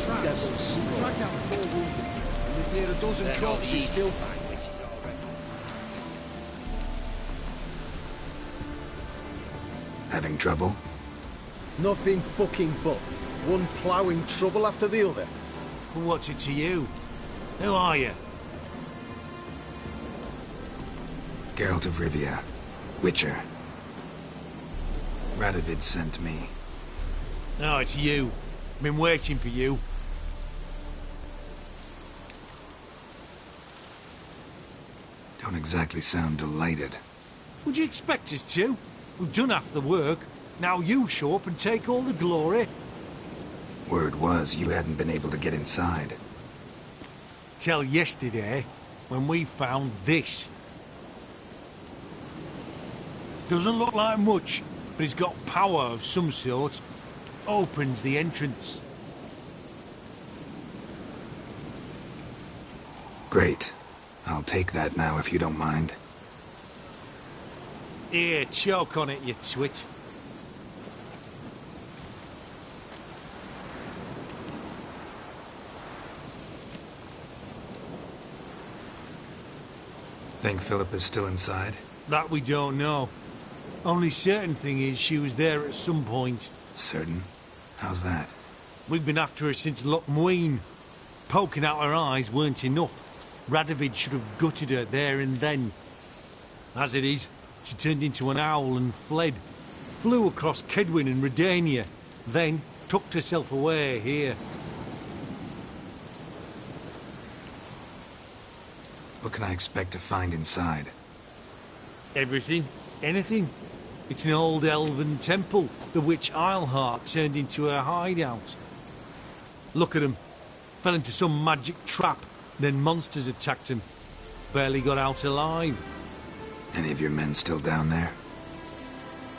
traps. We dragged out 4 wounded, and there's near a dozen corpses still. Having trouble? Nothing fucking but. One ploughing trouble after the other. Well, what's it to you? Who are you? Geralt of Rivia. Witcher. Radovid sent me. No, it's you. Been waiting for you. Don't exactly sound delighted. Would you expect us to? We've done half the work. Now you show up and take all the glory. Word was you hadn't been able to get inside. Till yesterday, when we found this. Doesn't look like much, but it's got power of some sort. Opens the entrance. Great. I'll take that now if you don't mind. Here, choke on it, you twit. Think Philip is still inside? That we don't know. Only certain thing is she was there at some point. Certain? How's that? We've been after her since Lochmuin. Poking out her eyes weren't enough. Radovid should have gutted her there and then. As it is, she turned into an owl and fled. Flew across Kedwin and Redania. Then tucked herself away here. What can I expect to find inside? Everything. Anything. It's an old elven temple, the witch Eilhart turned into her hideout. Look at him. Fell into some magic trap, then monsters attacked him. Barely got out alive. Any of your men still down there?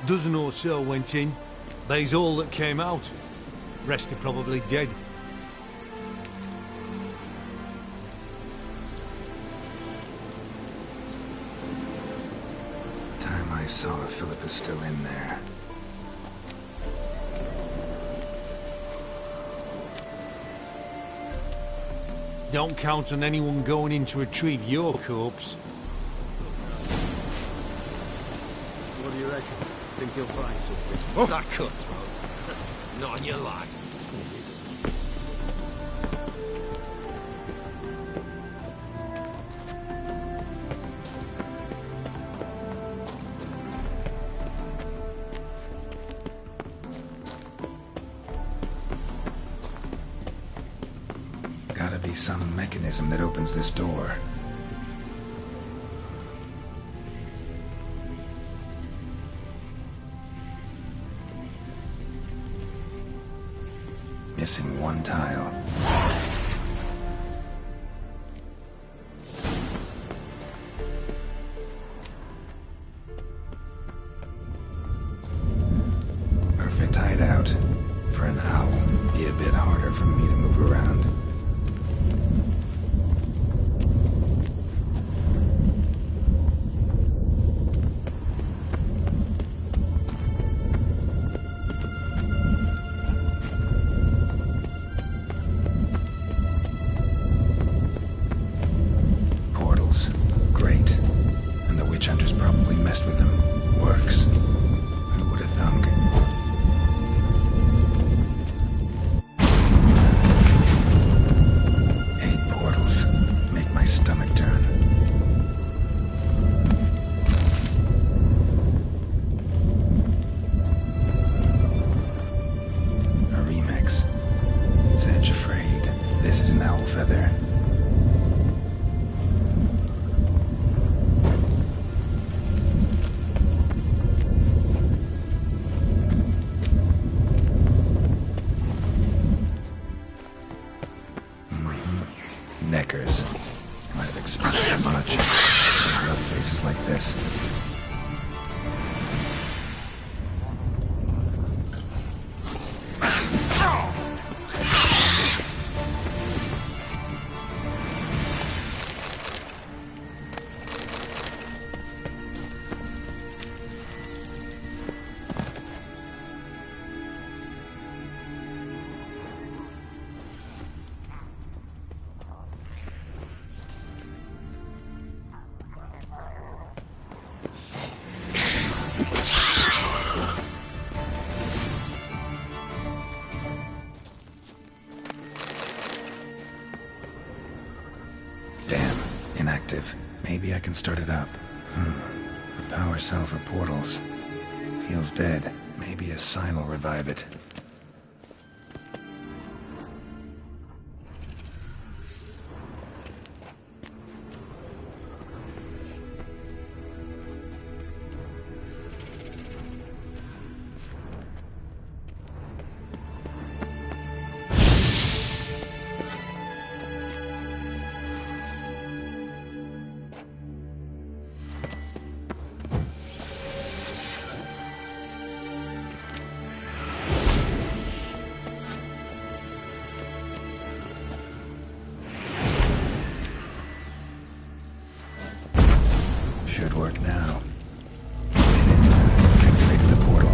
Dozen or so went in. They's all that came out. Rest are probably dead. Time I saw if Philip is still in there. Don't count on anyone going in to retrieve your corpse. What do you reckon? Think you'll find something? Oh, that cutthroat. Not on your life. Gotta be some mechanism that opens this door. Missing one tile. Perfect hideout. For an owl, be a bit harder for me to move around. Portals. Great. And the witch hunters probably messed with them. Works. Who would have thunk? Hate portals. Make my stomach turn. A remix. It's Edge Afraid. This is an owl feather. Neckers. Might have expected much. I love places like this. Maybe I can start it up. A power cell for portals. Feels dead. Maybe a sign will revive it. Should work now. Activated the portal.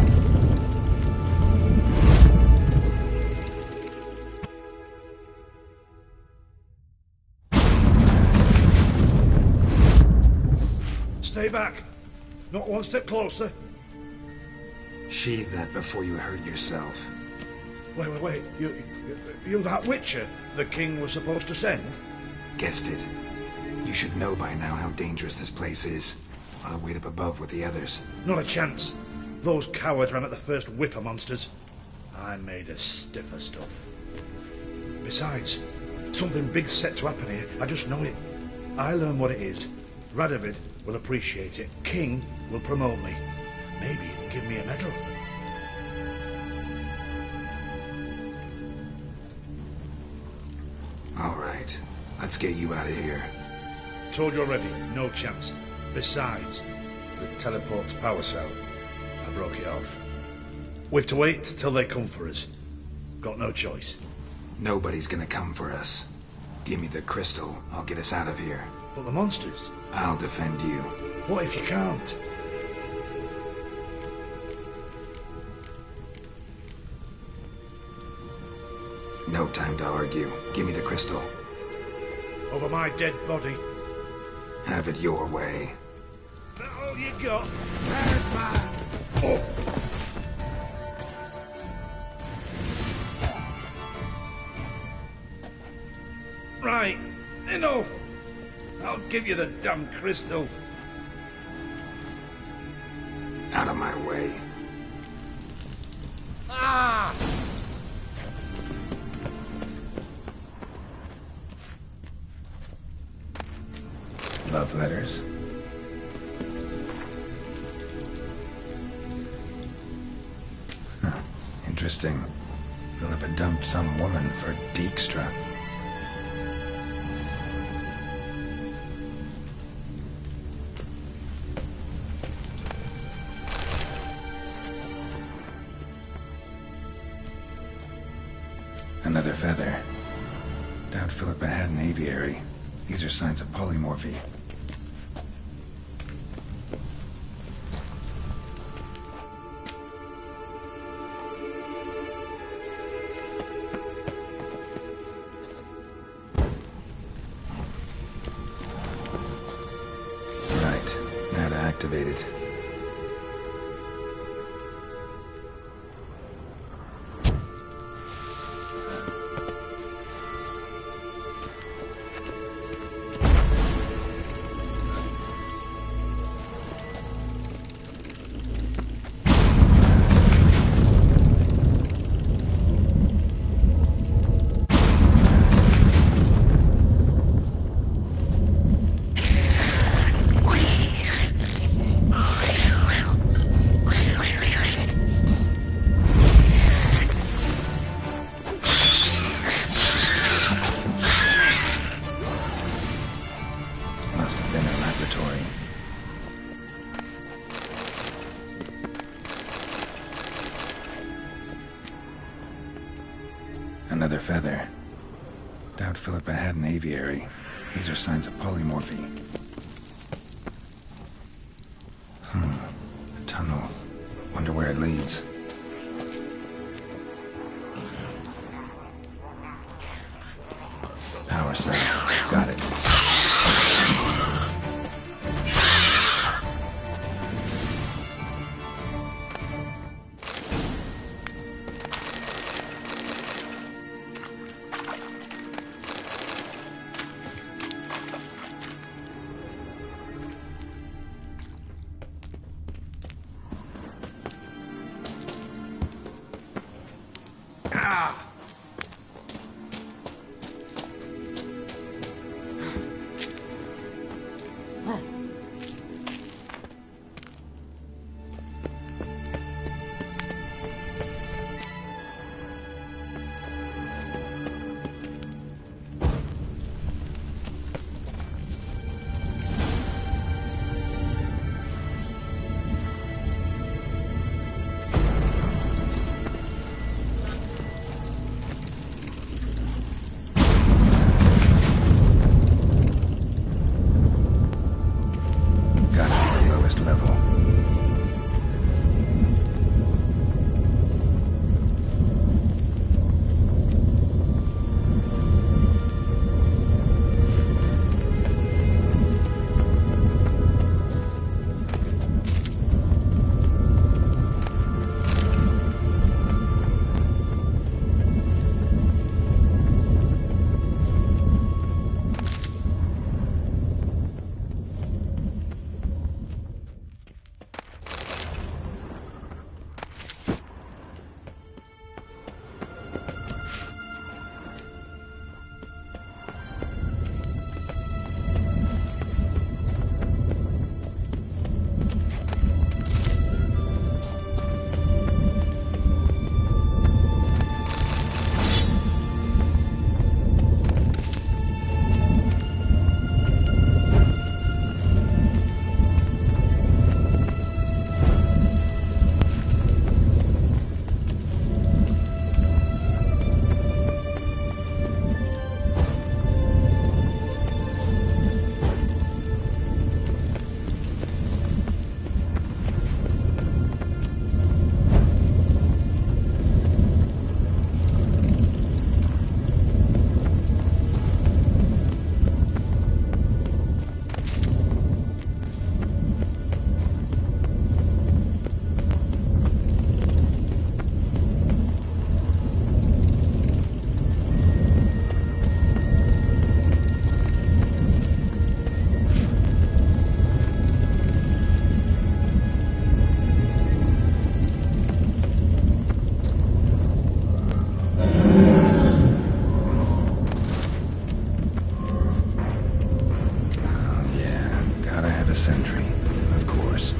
Stay back. Not one step closer. Sheathe that before you hurt yourself. Wait. You that Witcher the king was supposed to send? Guessed it. You should know by now how dangerous this place is. I'll wait up above with the others. Not a chance. Those cowards ran at the first whiff of monsters. I'm made of stiffer stuff. Besides, something big's set to happen here. I just know it. I learn what it is. Radovid will appreciate it. King will promote me. Maybe even give me a medal. All right. Let's get you out of here. Told you already, no chance. Besides, the teleport's power cell. I broke it off. We've to wait till they come for us. Got no choice. Nobody's gonna come for us. Give me the crystal, I'll get us out of here. But the monsters? I'll defend you. What if you can't? No time to argue. Give me the crystal. Over my dead body. Have it your way. That all you got? There's mine. Oh. Right, enough. I'll give you the damn crystal. Out of my way. Ah! Love letters. Huh. Interesting. Philippa dumped some woman for Dijkstra. Another feather. Doubt Philippa had an aviary. These are signs of polymorphy. Right. Now to activate it. Another feather. Doubt Philippa had an aviary. These are signs of polymorphy. A tunnel. Wonder where it leads. Power cell. Got it. next level. Sentry, of course.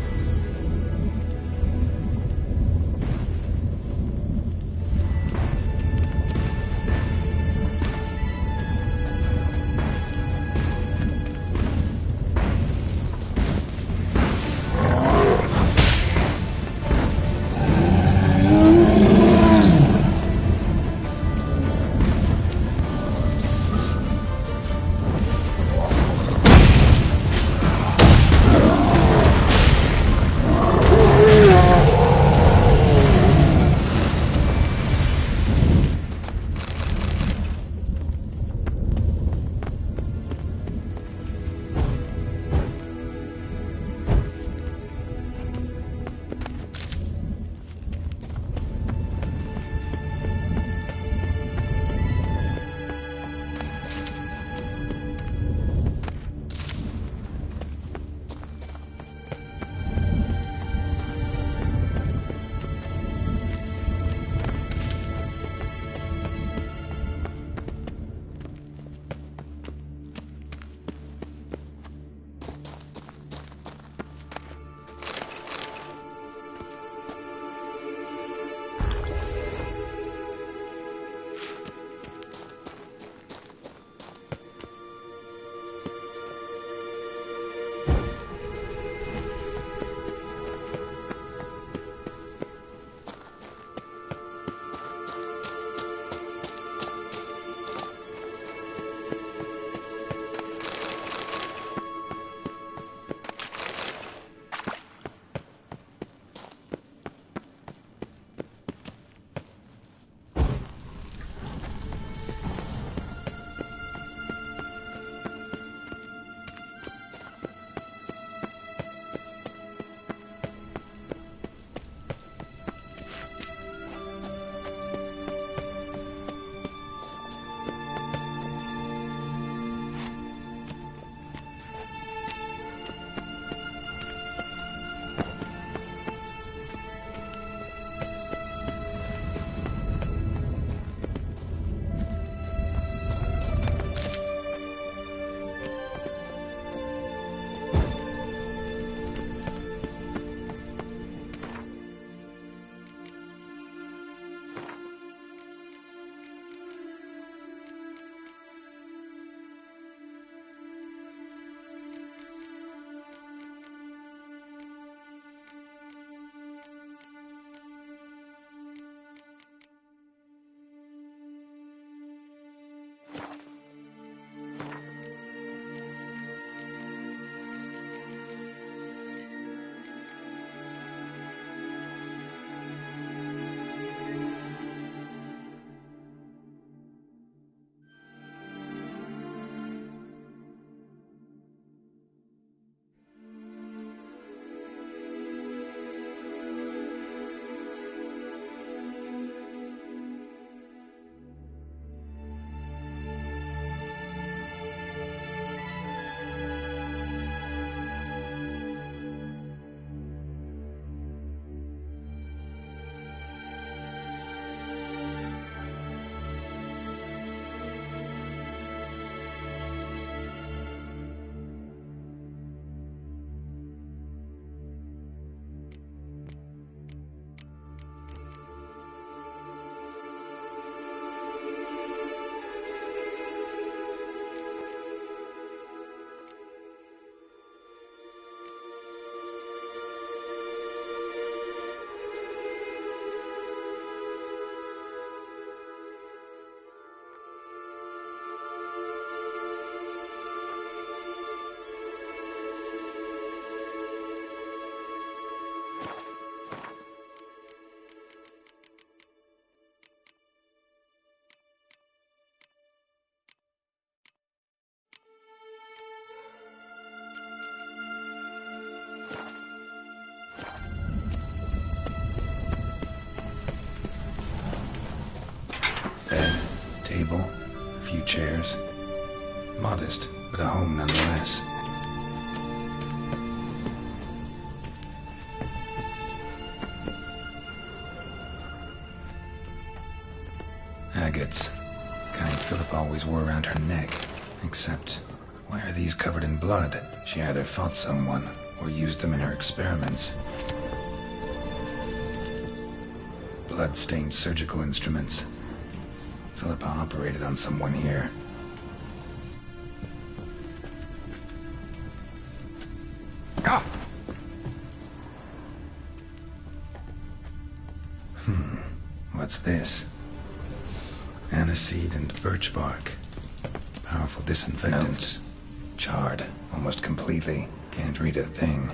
Bed, table, a few chairs. Modest, but a home nonetheless. Agates. Kind Philip always wore around her neck. Except, why are these covered in blood? She either fought someone, or used them in her experiments. Blood-stained surgical instruments. Philippa operated on someone here. Ah! What's this? Aniseed and birch bark. Powerful disinfectants. Charred, almost completely. Can't read a thing.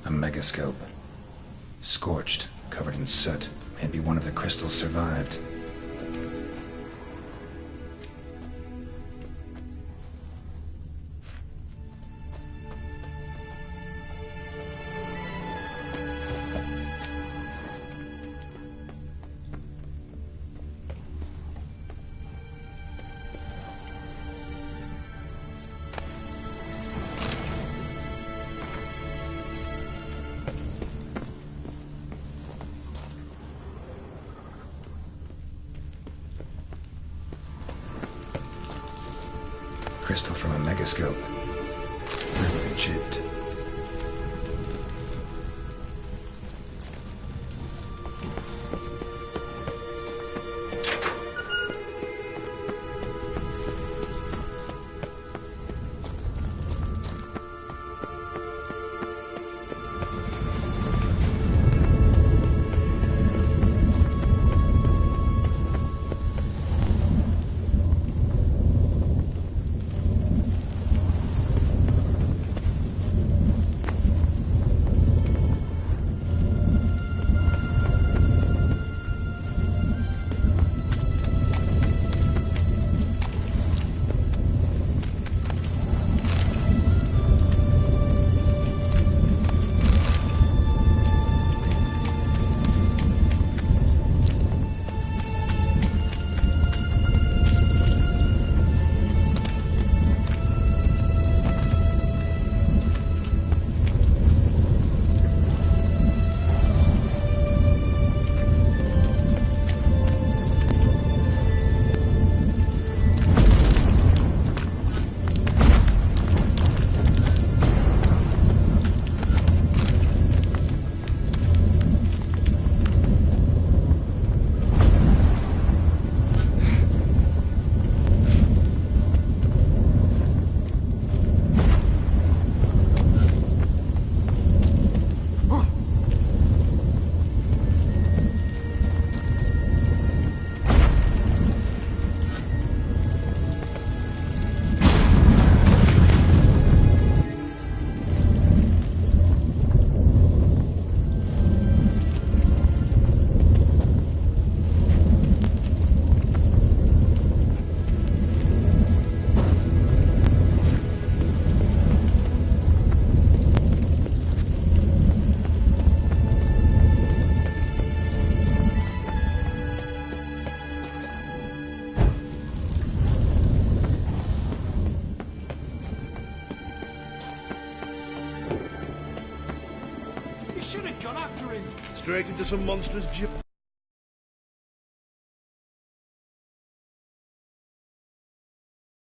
A megascope. Scorched, covered in soot. Maybe one of the crystals survived. Crystal from a megascope. Perfectly chipped. Straight into some monstrous